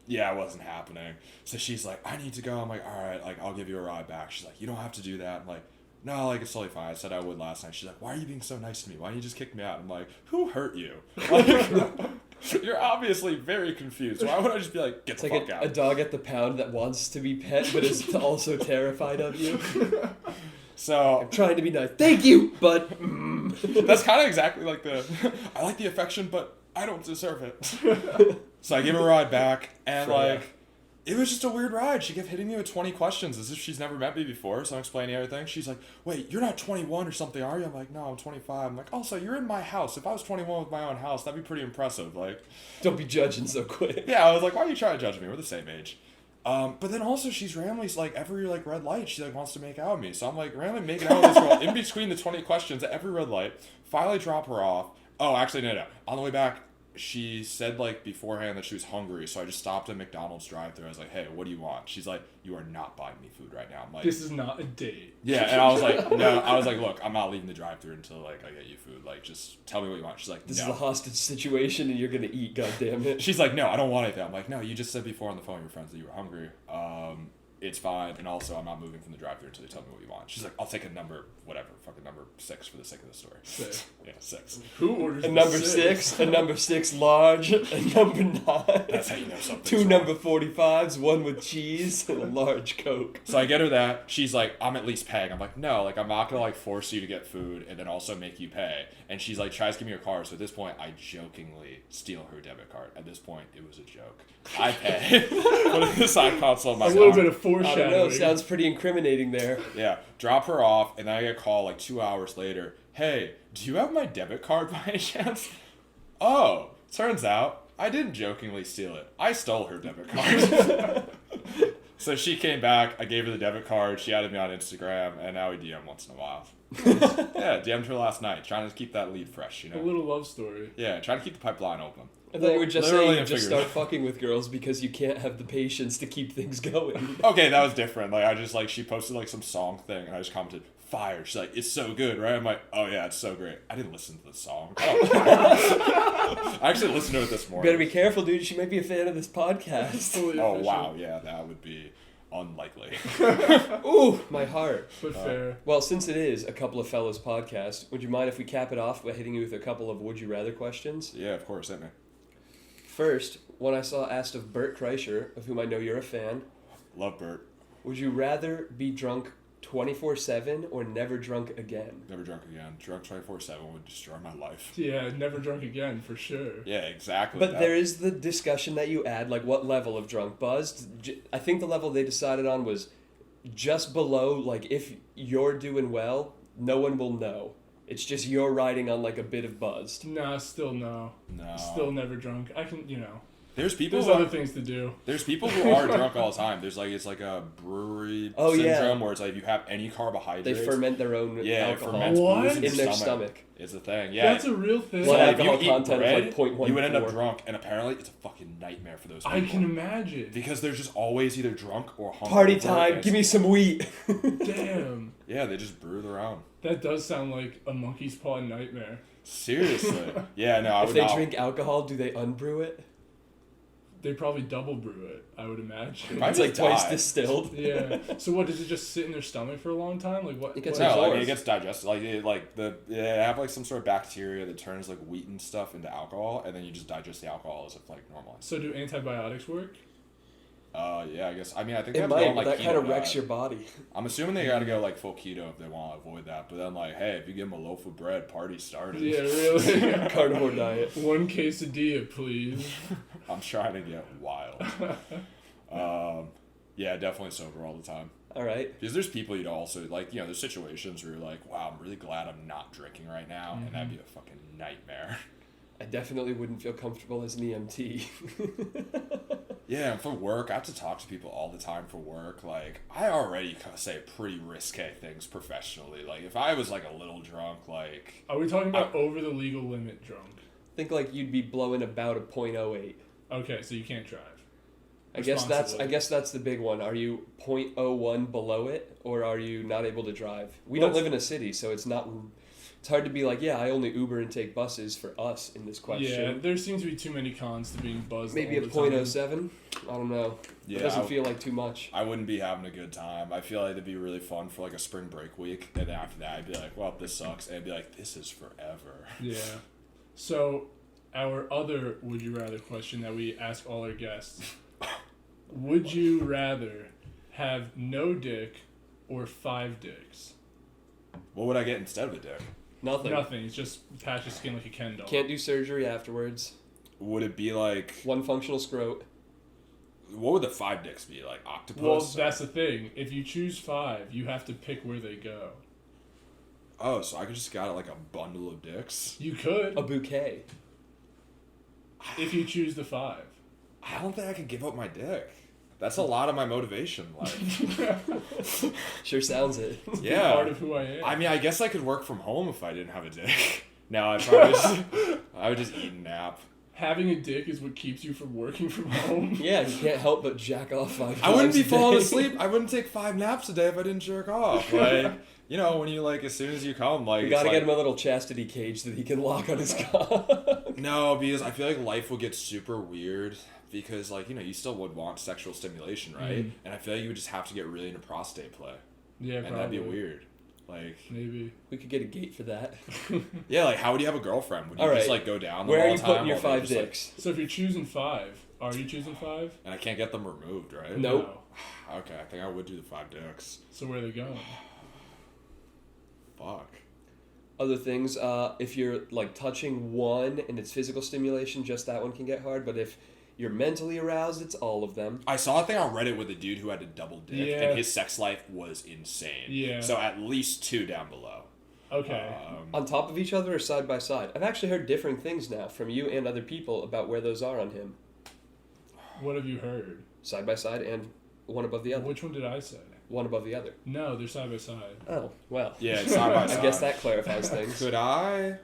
Speaker 1: Yeah, it wasn't happening. So she's like, I need to go. I'm like, all right, like, I'll give you a ride back. She's like, you don't have to do that. I'm like, no, like, it's totally fine. I said I would last night. She's like, why are you being so nice to me? Why don't you just kick me out? I'm like, who hurt you? Like, you're obviously very confused. Why would I just be like, get the fuck out?
Speaker 2: A dog at the pound that wants to be pet but is also terrified of you.
Speaker 1: So
Speaker 2: I'm trying to be nice. Thank you, but
Speaker 1: that's kind of exactly like I like the affection, but I don't deserve it. So I give her a ride back, and it was just a weird ride. She kept hitting me with 20 questions as if she's never met me before, so I'm explaining everything. She's like, wait, you're not 21 or something, are you? I'm like, no, I'm 25. I'm like, oh, so you're in my house. If I was 21 with my own house, that'd be pretty impressive. Like,
Speaker 2: don't be judging so quick.
Speaker 1: yeah, I was like, why are you trying to judge me? We're the same age. But then also she's randomly, like, every, like, red light, she, like, wants to make out with me. So I'm, like, randomly making out with this girl in between the 20 questions at every red light. Finally drop her off. Oh, actually, no. On the way back, she said, like, beforehand that she was hungry, so I just stopped at McDonald's drive-thru. I was like, hey, what do you want? She's like, you are not buying me food right now. I'm like,
Speaker 3: this is not a date.
Speaker 1: yeah, and I was like, no. I was like, look, I'm not leaving the drive-thru until, like, I get you food. Like, just tell me what you want. She's like,
Speaker 2: This
Speaker 1: no.
Speaker 2: is a hostage situation, and you're gonna eat, goddammit.
Speaker 1: She's like, no, I don't want anything. I'm like, no, you just said before on the phone with your friends that you were hungry. It's fine, and also I'm not moving from the drive-thru until you tell me what you want. She's like, I'll take a number, whatever, fucking number 6 for the sake of the story.
Speaker 3: 6.
Speaker 1: Yeah, 6.
Speaker 3: Who orders
Speaker 2: A
Speaker 3: the
Speaker 2: number 6, a number 6 large, a number 9.
Speaker 1: That's how you know something.
Speaker 2: 2 number 45s, 1 with cheese, and a large Coke.
Speaker 1: So I get her that. She's like, I'm at least paying. I'm like, no, like, I'm not gonna, like, force you to get food and then also make you pay. And she's like, tries to give me her card. So at this point, I jokingly steal her debit card. At this point, it was a joke. I pay. Put it in the side console of my
Speaker 3: A
Speaker 1: car.
Speaker 3: little bit of
Speaker 2: I don't know,
Speaker 3: foreshadowing.
Speaker 2: sounds pretty incriminating there.
Speaker 1: Yeah, drop her off, and then I get a call like 2 hours later. Hey, do you have my debit card by any chance? Oh, turns out I didn't jokingly steal it. I stole her debit card. So she came back, I gave her the debit card, she added me on Instagram, and now we DM once in a while. Yeah, DM'd her last night, trying to keep that lead fresh, you know?
Speaker 3: A little love story.
Speaker 1: Yeah, trying to keep the pipeline open.
Speaker 2: I thought you were just
Speaker 1: Literally
Speaker 2: saying
Speaker 1: a
Speaker 2: just
Speaker 1: figure.
Speaker 2: start fucking with girls because you can't have the patience to keep things going.
Speaker 1: Okay, that was different. Like, I just, like, she posted, like, some song thing, and I just commented, fire. She's like, it's so good, right? I'm like, oh, yeah, it's so great. I didn't listen to the song. I actually listened to it this morning.
Speaker 2: Better be careful, dude. She might be a fan of this podcast.
Speaker 3: Fully
Speaker 1: Oh,
Speaker 3: official.
Speaker 1: wow, yeah, that would be unlikely.
Speaker 2: Ooh, my heart.
Speaker 3: But fair.
Speaker 2: Well, since it is a couple of fellas podcast, would you mind if we cap it off by hitting you with a couple of would you rather questions?
Speaker 1: Yeah, of course, hit me.
Speaker 2: First, one I saw asked of Bert Kreischer, of whom I know you're a fan.
Speaker 1: Love Bert.
Speaker 2: Would you rather be drunk 24/7 or never drunk again?
Speaker 1: Never drunk again. Drunk 24/7 would destroy my life.
Speaker 3: Yeah, never drunk again, for sure.
Speaker 1: Yeah, exactly.
Speaker 2: But
Speaker 1: that.
Speaker 2: there is the discussion that you add, like what level of drunk? Buzzed? I think the level they decided on was just below, like if you're doing well, no one will know. It's just you're riding on like a bit of buzzed.
Speaker 3: Nah, still no.
Speaker 1: No.
Speaker 3: Still never drunk. I can,
Speaker 1: There's people
Speaker 3: there's
Speaker 1: who
Speaker 3: other
Speaker 1: are,
Speaker 3: things to do.
Speaker 1: there's people who are drunk all the time. There's like it's like a brewery
Speaker 2: Oh, yeah.
Speaker 1: syndrome where it's like if you have any carbohydrates.
Speaker 2: They ferment their own
Speaker 1: Yeah, it
Speaker 2: alcohol
Speaker 1: ferments
Speaker 3: What?
Speaker 1: booze
Speaker 2: in their stomach.
Speaker 1: It's a thing. Yeah.
Speaker 3: That's a real thing.
Speaker 2: Blood
Speaker 1: like, if
Speaker 2: alcohol
Speaker 1: you eat
Speaker 2: content
Speaker 1: bread,
Speaker 2: of like 0.14.
Speaker 1: you would end up drunk, and apparently it's a fucking nightmare for those people.
Speaker 3: I can imagine.
Speaker 1: Because they're just always either drunk or hungover.
Speaker 2: Party time,
Speaker 1: and
Speaker 2: give me some wheat.
Speaker 3: Damn.
Speaker 1: Yeah, they just brew their own.
Speaker 3: That does sound like a monkey's paw nightmare.
Speaker 1: Seriously. Yeah, no, I
Speaker 2: If
Speaker 1: would
Speaker 2: they
Speaker 1: not.
Speaker 2: drink alcohol, do they unbrew it?
Speaker 3: They probably double brew it, I would imagine.
Speaker 1: Might
Speaker 2: It's like twice
Speaker 1: die.
Speaker 2: distilled.
Speaker 3: Yeah. So what, does it just sit in their stomach for a long time? Like what?
Speaker 2: It gets
Speaker 3: what-
Speaker 1: No, like
Speaker 2: absorbed.
Speaker 1: it gets digested. They have like some sort of bacteria that turns like wheat and stuff into alcohol, and then you just digest the alcohol as if like normal.
Speaker 3: So do antibiotics work?
Speaker 1: Yeah, I guess. I mean, I think they
Speaker 2: It
Speaker 1: have to go
Speaker 2: might,
Speaker 1: on like
Speaker 2: but that kind
Speaker 1: keto
Speaker 2: of wrecks
Speaker 1: diet.
Speaker 2: your body.
Speaker 1: I'm assuming they gotta go like full keto if they want to avoid that. But then like, hey, if you give them a loaf of bread, party started.
Speaker 3: Yeah, really.
Speaker 2: Carnivore diet.
Speaker 3: 1 quesadilla, please.
Speaker 1: I'm trying to get wild. Yeah, definitely sober all the time.
Speaker 2: All right.
Speaker 1: Because there's people you'd also like, there's situations where you're like, wow, I'm really glad I'm not drinking right now, and that'd be a fucking nightmare.
Speaker 2: I definitely wouldn't feel comfortable as an EMT.
Speaker 1: Yeah, and for work, I have to talk to people all the time for work. Like, I already say pretty risque things professionally. Like, if I was, like, a little drunk, like...
Speaker 3: Are we talking about over the legal limit drunk?
Speaker 2: Think like you'd be blowing about a .08.
Speaker 3: Okay, so you can't drive.
Speaker 2: I guess
Speaker 3: Responsibly.
Speaker 2: that's the big one. Are you .01 below it, or are you not able to drive? We don't live in a city, so it's not It's hard to be like, yeah, I only Uber and take buses for us in this
Speaker 3: Yeah,
Speaker 2: question.
Speaker 3: there seems to be too many cons to being buzzed.
Speaker 2: Maybe
Speaker 3: all
Speaker 2: a
Speaker 3: the time.
Speaker 2: .07. I don't know.
Speaker 1: Yeah,
Speaker 2: It doesn't feel like too much.
Speaker 1: I wouldn't be having a good time. I feel like it'd be really fun for like a spring break week, and then after that, I'd be like, well, this sucks, and I'd be like, this is forever.
Speaker 3: Yeah. So, our other would you rather question that we ask all our guests: would you rather have no dick or 5 dicks?
Speaker 1: What would I get instead of a dick?
Speaker 2: Nothing.
Speaker 3: Nothing. It's just patch your skin like a Ken doll.
Speaker 2: Can't do surgery afterwards.
Speaker 1: Would it be like,
Speaker 2: One functional scrot.
Speaker 1: what would the 5 dicks be? Like octopus?
Speaker 3: Well, that's the thing. If you choose 5, you have to pick where they go.
Speaker 1: Oh, so I could just got like a bundle of dicks?
Speaker 3: You could,
Speaker 2: A bouquet.
Speaker 3: if you choose the 5.
Speaker 1: I don't think I could give up my dick. That's a lot of my motivation. Like,
Speaker 2: Sure sounds it.
Speaker 1: yeah.
Speaker 3: Part of who I am.
Speaker 1: I mean, I guess I could work from home if I didn't have a dick. No, I would just eat and nap.
Speaker 3: Having a dick is what keeps you from working from home.
Speaker 2: Yeah, you can't help but jack off 5
Speaker 1: I wouldn't
Speaker 2: times
Speaker 1: be
Speaker 2: a day.
Speaker 1: falling asleep. I wouldn't take 5 naps a day if I didn't jerk off. Like, you know, when you like, as soon as you come, like,
Speaker 2: We
Speaker 1: it's
Speaker 2: gotta
Speaker 1: like,
Speaker 2: get him a little chastity cage that he can lock on his cock.
Speaker 1: No, because I feel like life will get super weird because, like, you know, you still would want sexual stimulation, right?
Speaker 3: Mhm.
Speaker 1: And I feel like you would just have to get really into prostate play,
Speaker 3: Yeah,
Speaker 1: and
Speaker 3: probably.
Speaker 1: that'd be weird. Like,
Speaker 3: Maybe.
Speaker 2: We could get a gate for that.
Speaker 1: yeah, like, how would you have a girlfriend? Would you
Speaker 2: All
Speaker 1: just
Speaker 2: right.
Speaker 1: like go down?
Speaker 2: Where
Speaker 1: them
Speaker 2: are
Speaker 1: all
Speaker 2: you
Speaker 1: the time
Speaker 2: putting your
Speaker 1: while they're
Speaker 2: 5
Speaker 1: just, like-
Speaker 2: dicks?
Speaker 3: So if you're choosing 5, are you choosing 5?
Speaker 1: and I can't get them removed, right?
Speaker 2: Nope.
Speaker 3: No.
Speaker 1: Okay, I think I would do the 5 dicks.
Speaker 3: So where are they going?
Speaker 1: Fuck.
Speaker 2: Other things, if you're like touching one and it's physical stimulation, just that one can get hard. But if you're mentally aroused, it's all of them.
Speaker 1: I saw a thing on Reddit with a dude who had a double dick,
Speaker 3: Yeah.
Speaker 1: and his sex life was insane.
Speaker 3: Yeah.
Speaker 1: So at least 2 down below.
Speaker 3: Okay.
Speaker 2: On top of each other or side by side? I've actually heard differing things now from you and other people about where those are on him.
Speaker 3: What have you heard?
Speaker 2: Side by side and one above the other.
Speaker 3: Which one did I say?
Speaker 2: One above the other.
Speaker 3: No, they're side by side.
Speaker 2: Oh, well.
Speaker 1: Yeah, it's side by
Speaker 2: I
Speaker 1: side.
Speaker 2: guess that clarifies things.
Speaker 1: Could I?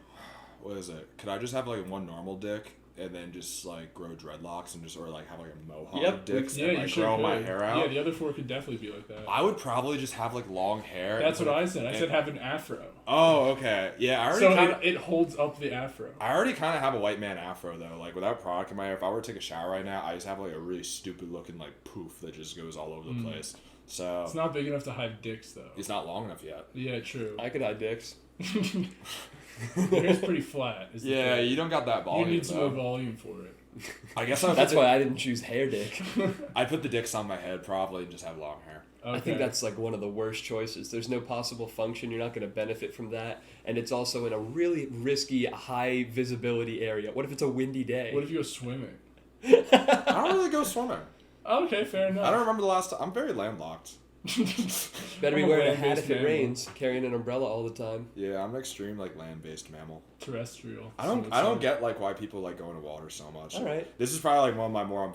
Speaker 1: What is it? Could I just have like one normal dick and then just like grow dreadlocks and just or like have like a mohawk
Speaker 2: Yep.
Speaker 1: dick
Speaker 3: Yeah,
Speaker 1: and
Speaker 3: you
Speaker 1: like
Speaker 3: sure
Speaker 1: grow
Speaker 3: could.
Speaker 1: my hair out?
Speaker 3: Yeah, the other 4 could definitely be like that.
Speaker 1: I would probably just have like long hair.
Speaker 3: That's
Speaker 1: and
Speaker 3: what
Speaker 1: put-
Speaker 3: I said. I said have an afro.
Speaker 1: Oh, okay. Yeah, I already
Speaker 3: So
Speaker 1: kind of.
Speaker 3: it holds up the afro.
Speaker 1: I already kind of have a white man afro though. Like without product in my hair, if I were to take a shower right now, I just have like a really stupid looking like poof that just goes all over the place. So
Speaker 3: It's not big enough to hide dicks though.
Speaker 1: it's not long enough yet.
Speaker 3: Yeah, true.
Speaker 2: I could hide dicks.
Speaker 3: Your hair's pretty flat. Is the
Speaker 1: Yeah,
Speaker 3: thing.
Speaker 1: you don't got that
Speaker 3: You
Speaker 1: volume.
Speaker 3: need some more
Speaker 1: though.
Speaker 3: volume for it.
Speaker 1: I guess I
Speaker 2: That's why I didn't choose hair dick.
Speaker 1: I put the dicks on my head probably and just have long hair.
Speaker 3: Okay.
Speaker 2: I think that's like one of the worst choices. There's no possible function. You're not going to benefit from that. And it's also in a really risky, high visibility area. What if it's a windy day?
Speaker 3: What if you go swimming?
Speaker 1: I don't really go swimming.
Speaker 3: Okay, fair enough.
Speaker 1: I don't remember the last time. I'm very landlocked.
Speaker 2: Better be
Speaker 3: I'm a
Speaker 2: wearing a hat
Speaker 3: land-based
Speaker 2: if it
Speaker 3: mammal.
Speaker 2: rains, carrying an umbrella all the time.
Speaker 1: Yeah, I'm an extreme like land-based mammal.
Speaker 3: Terrestrial.
Speaker 1: I don't get like why people like going to water so much.
Speaker 2: All right.
Speaker 1: This is probably like one of my more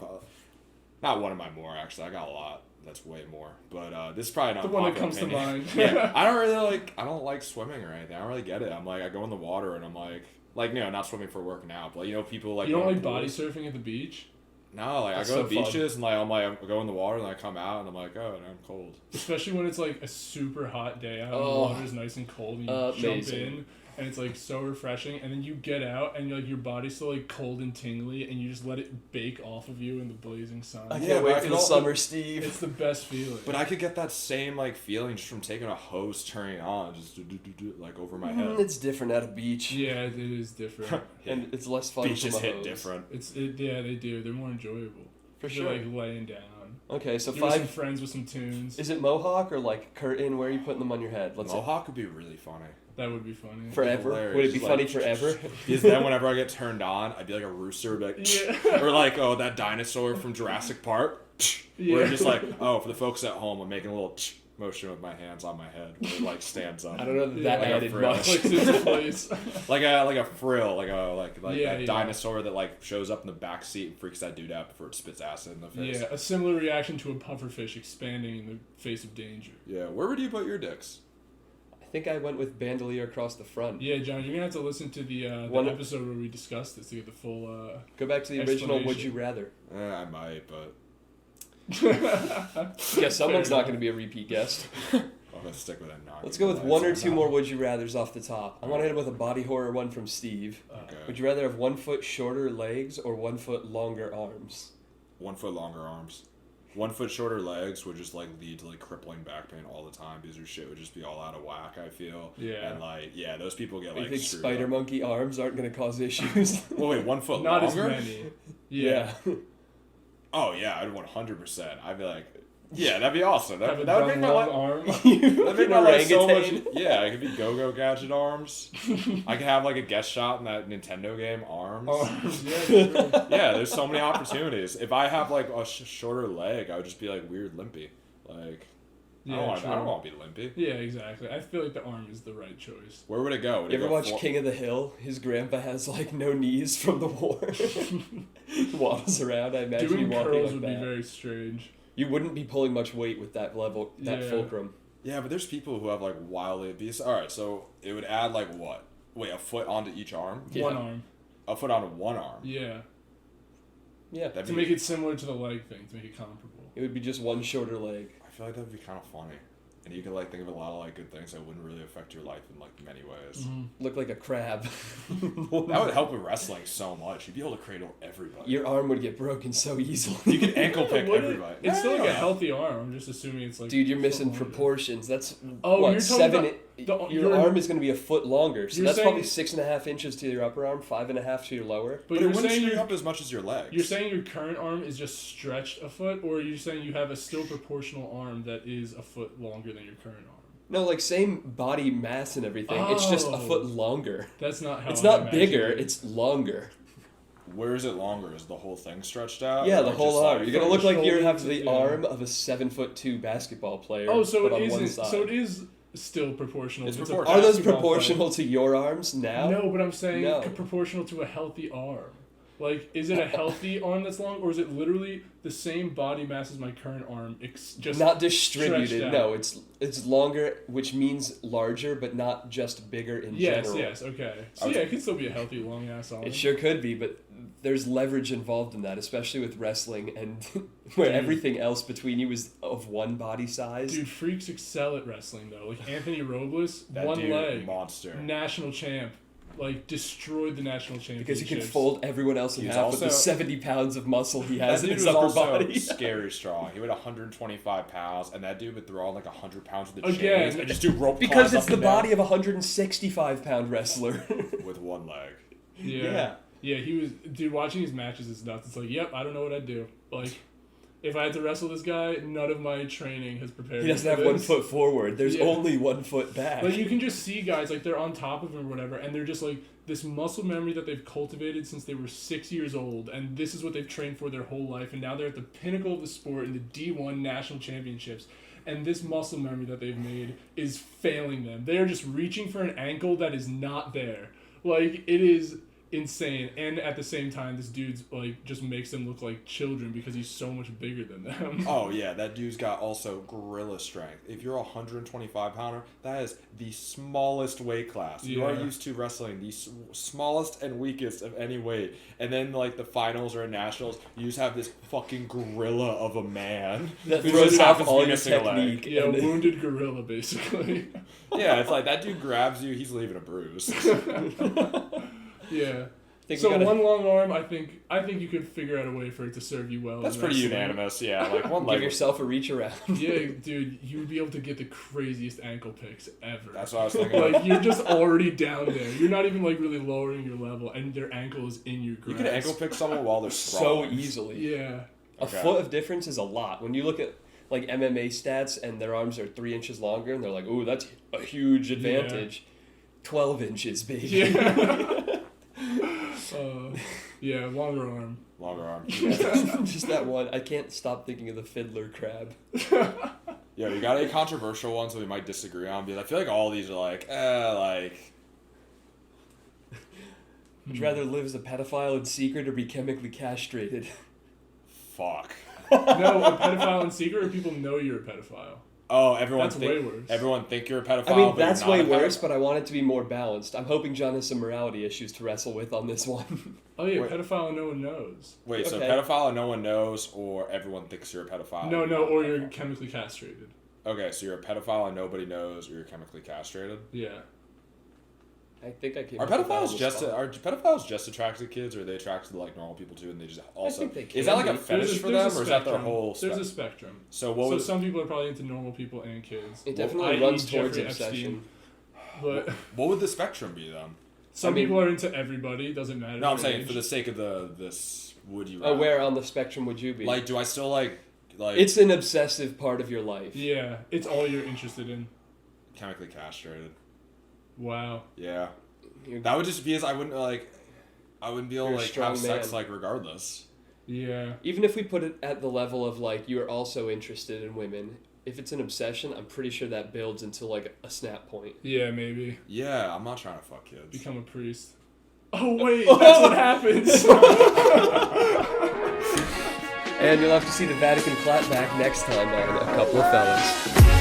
Speaker 1: not one of my more actually. I got a lot. That's way more. But this is probably not
Speaker 3: The one that
Speaker 1: popular
Speaker 3: comes
Speaker 1: opinion.
Speaker 3: to mind.
Speaker 1: Yeah, I don't like swimming or anything. I don't really get it. I'm like I go in the water and I'm like you know, not swimming for working out, but you know people like
Speaker 3: You don't
Speaker 1: go
Speaker 3: like
Speaker 1: to
Speaker 3: body
Speaker 1: pools.
Speaker 3: surfing at the beach?
Speaker 1: No, like
Speaker 2: That's
Speaker 1: I go
Speaker 2: so
Speaker 1: to
Speaker 2: fun.
Speaker 1: beaches and like I go in the water and I come out and I'm like, oh, now I'm cold.
Speaker 3: Especially when it's like a super hot day out and the
Speaker 2: Oh.
Speaker 3: water's nice and cold and you jump
Speaker 2: Amazing.
Speaker 3: in and it's like so refreshing and then you get out and like your body's still like cold and tingly and you just let it bake off of you in the blazing sun.
Speaker 2: I
Speaker 1: Yeah,
Speaker 2: can't
Speaker 1: but
Speaker 2: wait
Speaker 1: I
Speaker 2: for
Speaker 1: can
Speaker 2: the
Speaker 1: also-
Speaker 2: summer, Steve.
Speaker 3: It's the best feeling.
Speaker 1: But I could get that same like feeling just from taking a hose, turning it on, just do, like over my head.
Speaker 2: It's different at a beach.
Speaker 3: yeah, it is different.
Speaker 2: And it's less fun
Speaker 1: Beaches
Speaker 2: from a
Speaker 1: hit
Speaker 2: hose.
Speaker 1: different.
Speaker 3: Yeah, they do. They're more enjoyable.
Speaker 2: For
Speaker 3: You're
Speaker 2: sure.
Speaker 3: like laying down.
Speaker 2: Okay, so
Speaker 3: You're with some
Speaker 2: 5...
Speaker 3: friends with some tunes.
Speaker 2: Is it mohawk or like curtain? Where are you putting them on your head? Let's
Speaker 1: Mohawk would be really funny.
Speaker 3: That would be funny.
Speaker 2: Forever?
Speaker 1: Hilarious.
Speaker 2: Would it be
Speaker 1: Like-
Speaker 2: funny forever?
Speaker 1: Because then whenever I get turned on, I'd be like a rooster, I'd be like,
Speaker 3: Yeah.
Speaker 1: or like that dinosaur from Jurassic Park. Where
Speaker 3: Yeah.
Speaker 1: it's just like, oh, for the folks at home, I'm making a little motion with my hands on my head, where it like stands up.
Speaker 2: I don't know that
Speaker 3: Yeah,
Speaker 2: that
Speaker 1: like a
Speaker 2: added
Speaker 1: frill.
Speaker 2: much.
Speaker 3: Clicks into place.
Speaker 1: Like a frill, like
Speaker 3: Yeah,
Speaker 1: that
Speaker 3: yeah.
Speaker 1: dinosaur that like shows up in the back seat and freaks that dude out before it spits acid in the face.
Speaker 3: Yeah, a similar reaction to a pufferfish expanding in the face of danger.
Speaker 1: Yeah. Where would you put your dicks?
Speaker 2: I think I went with bandolier across the front.
Speaker 3: Yeah, John, you're gonna have to listen to the
Speaker 2: One-
Speaker 3: episode where we discussed this to get the full.
Speaker 2: Go back to the original Would
Speaker 3: Explanation.
Speaker 2: You Rather.
Speaker 1: I might, but
Speaker 2: Yeah, someone's not going to be a repeat guest.
Speaker 1: oh, gonna stick with it. Not
Speaker 2: Let's go with one or two more would you rathers off the top. I want to hit him with a body horror one from Steve.
Speaker 1: Okay.
Speaker 2: Would you rather have 1 foot shorter legs or 1 foot longer arms?
Speaker 1: 1 foot longer arms. 1 foot shorter legs would just like lead to like crippling back pain all the time because your shit would just be all out of whack. I feel.
Speaker 3: Yeah.
Speaker 1: And like, yeah, those people get
Speaker 2: You
Speaker 1: like.
Speaker 2: think
Speaker 1: screwed
Speaker 2: spider
Speaker 1: up.
Speaker 2: monkey arms aren't going to cause issues?
Speaker 1: Well, wait, 1 foot
Speaker 3: Not
Speaker 1: longer?
Speaker 3: as many. Yeah.
Speaker 1: Oh yeah, I'd 100%. I'd be like, yeah, that'd be awesome. That,
Speaker 3: Have a
Speaker 1: that would
Speaker 3: dumb
Speaker 1: make my life.
Speaker 3: long arm.
Speaker 1: That'd make my life so much.
Speaker 2: Orangutan.
Speaker 1: Yeah, it could be go-go gadget arms. I could have like a guest shot in that Nintendo game, Arms.
Speaker 3: Arms, yeah, true.
Speaker 1: Yeah, there's so many opportunities. If I have like a shorter leg, I would just be like weird limpy. Like, I
Speaker 3: Yeah,
Speaker 1: don't want to be limpy.
Speaker 3: Yeah, exactly. I feel like the arm is the right choice.
Speaker 1: Where would it go? Would
Speaker 2: You
Speaker 1: it
Speaker 2: ever
Speaker 1: go
Speaker 2: watch King of the Hill? His grandpa has like no knees from the war. Waddles around. I imagine
Speaker 3: Doing
Speaker 2: you walking
Speaker 3: curls
Speaker 2: like
Speaker 3: would
Speaker 2: that.
Speaker 3: be very strange.
Speaker 2: You wouldn't be pulling much weight with that level, that
Speaker 3: Yeah.
Speaker 2: fulcrum.
Speaker 1: Yeah, but there's people who have like wildly obese. All right, so it would add like what? Wait, a foot onto each arm?
Speaker 2: Yeah.
Speaker 3: One arm.
Speaker 1: A foot onto one arm.
Speaker 3: Yeah.
Speaker 2: Yeah.
Speaker 1: That'd
Speaker 3: To
Speaker 1: be,
Speaker 3: make it similar to the leg thing, to make it comparable.
Speaker 2: It would be just one shorter leg.
Speaker 1: I feel like that would be kind of funny, and you could like think of a lot of like good things that wouldn't really affect your life in like many ways.
Speaker 3: Mm-hmm.
Speaker 2: Look like a crab.
Speaker 1: That would help with wrestling so much. You'd be able to cradle everybody.
Speaker 2: Your arm would get broken so easily.
Speaker 1: You could ankle pick
Speaker 3: Would it?
Speaker 1: everybody.
Speaker 3: It's still like
Speaker 1: Yeah.
Speaker 3: a healthy arm. I'm just assuming it's like.
Speaker 2: Dude, you're missing
Speaker 3: longer.
Speaker 2: proportions. That's
Speaker 3: Oh,
Speaker 2: what
Speaker 3: you're talking
Speaker 2: 7.
Speaker 3: about the-
Speaker 2: your
Speaker 3: you're-
Speaker 2: arm is going to be a foot longer, so
Speaker 3: You're
Speaker 2: that's
Speaker 3: saying-
Speaker 2: probably 6.5 inches to your upper arm, 5.5 to your lower.
Speaker 1: But it
Speaker 3: you're
Speaker 1: wouldn't
Speaker 3: saying
Speaker 1: screw
Speaker 3: you're,
Speaker 1: up as much as your legs.
Speaker 3: you're saying your current arm is just stretched a foot, or are you saying you have a still proportional arm that is a foot longer than your current arm?
Speaker 2: No, like same body mass and everything. It's just a
Speaker 3: Oh.
Speaker 2: foot longer.
Speaker 3: That's not how.
Speaker 2: It's
Speaker 3: I
Speaker 2: not
Speaker 3: imagined
Speaker 2: bigger.
Speaker 3: it.
Speaker 2: It's longer.
Speaker 1: Where is it longer? Is the whole thing stretched out?
Speaker 2: Yeah,
Speaker 1: Or
Speaker 2: the whole
Speaker 1: just,
Speaker 2: arm.
Speaker 1: like,
Speaker 2: You're gonna
Speaker 3: from
Speaker 2: look
Speaker 3: the
Speaker 2: like you
Speaker 3: shoulder
Speaker 2: have
Speaker 3: to-
Speaker 2: the
Speaker 3: yeah.
Speaker 2: arm of a 7'2" basketball player.
Speaker 3: Oh, so
Speaker 2: but
Speaker 3: it
Speaker 2: on one
Speaker 3: isn't.
Speaker 2: side.
Speaker 3: So it is still proportional.
Speaker 1: It's
Speaker 3: a
Speaker 1: proportional.
Speaker 2: Are those
Speaker 3: basketball
Speaker 2: proportional to your arms now?
Speaker 3: player. No, but I'm saying
Speaker 2: No.
Speaker 3: proportional to a healthy arm. Like, is it a healthy arm that's long, or is it literally the same body mass as my current arm? Just
Speaker 2: Not
Speaker 3: stretched
Speaker 2: distributed.
Speaker 3: out?
Speaker 2: No, it's longer, which means larger, but not just bigger in
Speaker 3: Yes,
Speaker 2: general.
Speaker 3: yes, okay. So
Speaker 1: I was-
Speaker 3: yeah, it could still be a healthy long ass arm.
Speaker 2: It sure could be, but there's leverage involved in that, especially with wrestling and where
Speaker 3: Dude.
Speaker 2: everything else between you is of one body size.
Speaker 3: Dude, freaks excel at wrestling though. Like Anthony Robles,
Speaker 1: That
Speaker 3: one
Speaker 1: dude,
Speaker 3: leg,
Speaker 1: monster.
Speaker 3: national champ, like destroyed the national championship.
Speaker 2: Because he can fold everyone else in
Speaker 1: He was
Speaker 2: half with the
Speaker 1: also-
Speaker 2: 70 pounds of muscle he has
Speaker 1: That
Speaker 2: in
Speaker 1: dude
Speaker 2: his
Speaker 1: was
Speaker 2: upper
Speaker 1: also
Speaker 2: body.
Speaker 1: scary strong. He weighed 125 pounds, and that dude would throw on like 100 pounds with the
Speaker 3: Again,
Speaker 1: chains and just do rope
Speaker 2: Because
Speaker 1: climbs
Speaker 2: it's
Speaker 1: up
Speaker 2: the
Speaker 1: and down
Speaker 2: body of a 165-pound wrestler.
Speaker 1: with one leg.
Speaker 3: Yeah. Yeah, he was dude watching his matches is nuts. It's like, yep, I don't know what I'd do. Like if I had to wrestle this guy, none of my training has prepared
Speaker 2: He
Speaker 3: me
Speaker 2: doesn't
Speaker 3: for
Speaker 2: have 1
Speaker 3: this.
Speaker 2: foot forward. There's
Speaker 3: Yeah.
Speaker 2: only 1 foot back.
Speaker 3: Like you can just see guys like they're on top of him or whatever, and they're just like this muscle memory that they've cultivated since they were 6 years old, and this is what they've trained for their whole life, and now they're at the pinnacle of the sport in the D1 national championships, and this muscle memory that they've made is failing them. They are just reaching for an ankle that is not there. Like it is insane, and at the same time this dude's like just makes them look like children because he's so much bigger than them.
Speaker 1: Oh yeah, that dude's got also gorilla strength. If you're a 125 pounder, that is the smallest weight class. You are
Speaker 3: Yeah.
Speaker 1: used to wrestling the smallest and weakest of any weight, and then like the finals or nationals, you just have this fucking gorilla of a man
Speaker 2: that
Speaker 1: who's
Speaker 2: throws
Speaker 1: just half
Speaker 2: off
Speaker 1: his
Speaker 2: all your
Speaker 1: missing a leg.
Speaker 2: technique.
Speaker 3: Yeah,
Speaker 2: and-
Speaker 3: wounded gorilla basically.
Speaker 1: Yeah, it's like that dude grabs you, he's leaving a bruise.
Speaker 3: Yeah.
Speaker 2: Think
Speaker 3: So
Speaker 2: we gotta-
Speaker 3: one long arm, I think you could figure out a way for it to serve you well.
Speaker 1: That's
Speaker 3: in
Speaker 1: pretty
Speaker 3: wrestling.
Speaker 1: unanimous. Yeah, like one
Speaker 2: Give
Speaker 1: leg.
Speaker 2: yourself a reach around.
Speaker 3: Yeah, dude, you would be able to get the craziest ankle picks ever.
Speaker 1: That's what I was thinking.
Speaker 3: Like you're just already down there. You're not even like really lowering your level, and their ankle is in your grasp.
Speaker 1: You could ankle pick someone while they're
Speaker 2: So
Speaker 1: sprawling.
Speaker 2: easily.
Speaker 3: Yeah.
Speaker 2: A
Speaker 1: Okay.
Speaker 2: foot of difference is a lot. When you look at like MMA stats and their arms are 3 inches longer and they're like, ooh, that's a huge advantage. 12 inches, baby.
Speaker 3: Yeah. Yeah, longer arm.
Speaker 1: Longer arm.
Speaker 2: Just that one. I can't stop thinking of the fiddler crab.
Speaker 1: Yeah, you got a controversial one, so we might disagree on. Because I feel like all these are like, like.
Speaker 2: Would you rather live as a pedophile in secret or be chemically castrated?
Speaker 1: Fuck.
Speaker 3: No, a pedophile in secret, or people know you're a pedophile.
Speaker 1: Oh, everyone
Speaker 3: That's
Speaker 1: think
Speaker 3: way worse.
Speaker 1: everyone think you're a pedophile.
Speaker 2: I mean,
Speaker 1: but you're
Speaker 2: that's
Speaker 1: not
Speaker 2: way
Speaker 1: a
Speaker 2: worse,
Speaker 1: pedophile?
Speaker 2: but I want it to be more balanced. I'm hoping John has some morality issues to wrestle with on this one.
Speaker 3: Oh yeah,
Speaker 1: Wait.
Speaker 3: pedophile no one knows.
Speaker 1: Wait, so
Speaker 2: Okay.
Speaker 1: pedophile and no one knows, or everyone thinks you're a pedophile?
Speaker 3: No,
Speaker 1: and
Speaker 3: no,
Speaker 1: you're not
Speaker 3: or
Speaker 1: a
Speaker 3: you're
Speaker 1: pedophile?
Speaker 3: chemically castrated.
Speaker 1: Okay, so you're a pedophile and nobody knows, or you're chemically castrated.
Speaker 3: Yeah.
Speaker 2: I think I came.
Speaker 1: Are
Speaker 2: up with that on
Speaker 1: pedophiles just attracted to kids, or are they attracted to like normal people too? And they just also
Speaker 2: think they can
Speaker 1: is that like a
Speaker 2: be.
Speaker 1: fetish for them, or is that their whole?
Speaker 3: There's a spectrum.
Speaker 1: So what was
Speaker 3: some people are probably into normal people and kids.
Speaker 2: It definitely
Speaker 3: Well,
Speaker 2: runs
Speaker 3: i.e.
Speaker 2: towards
Speaker 3: Jeffrey
Speaker 2: obsession.
Speaker 3: But
Speaker 1: what would the spectrum be then?
Speaker 3: some
Speaker 2: I mean-
Speaker 3: people are into everybody. Doesn't matter.
Speaker 1: No, I'm
Speaker 3: their
Speaker 1: saying
Speaker 3: age.
Speaker 1: for the sake of this, would you?
Speaker 2: Oh, where on the spectrum would you be?
Speaker 1: Like, do I still like?
Speaker 2: It's an obsessive part of your life.
Speaker 3: Yeah, it's all you're interested in.
Speaker 1: Chemically castrated.
Speaker 3: Wow.
Speaker 1: Yeah.
Speaker 2: You're-
Speaker 1: That would just be as I wouldn't be able to
Speaker 2: You're a
Speaker 1: like
Speaker 2: strong
Speaker 1: have sex
Speaker 2: man.
Speaker 1: like regardless.
Speaker 3: Yeah.
Speaker 2: Even if we put it at the level of like you're also interested in women, if it's an obsession, I'm pretty sure that builds into like a snap point.
Speaker 3: Yeah, maybe
Speaker 1: Yeah, I'm not trying to fuck kids.
Speaker 3: become a priest. Oh wait, that's what happens.
Speaker 2: And you'll have to see the Vatican clap back next time on A Couple of Fellas.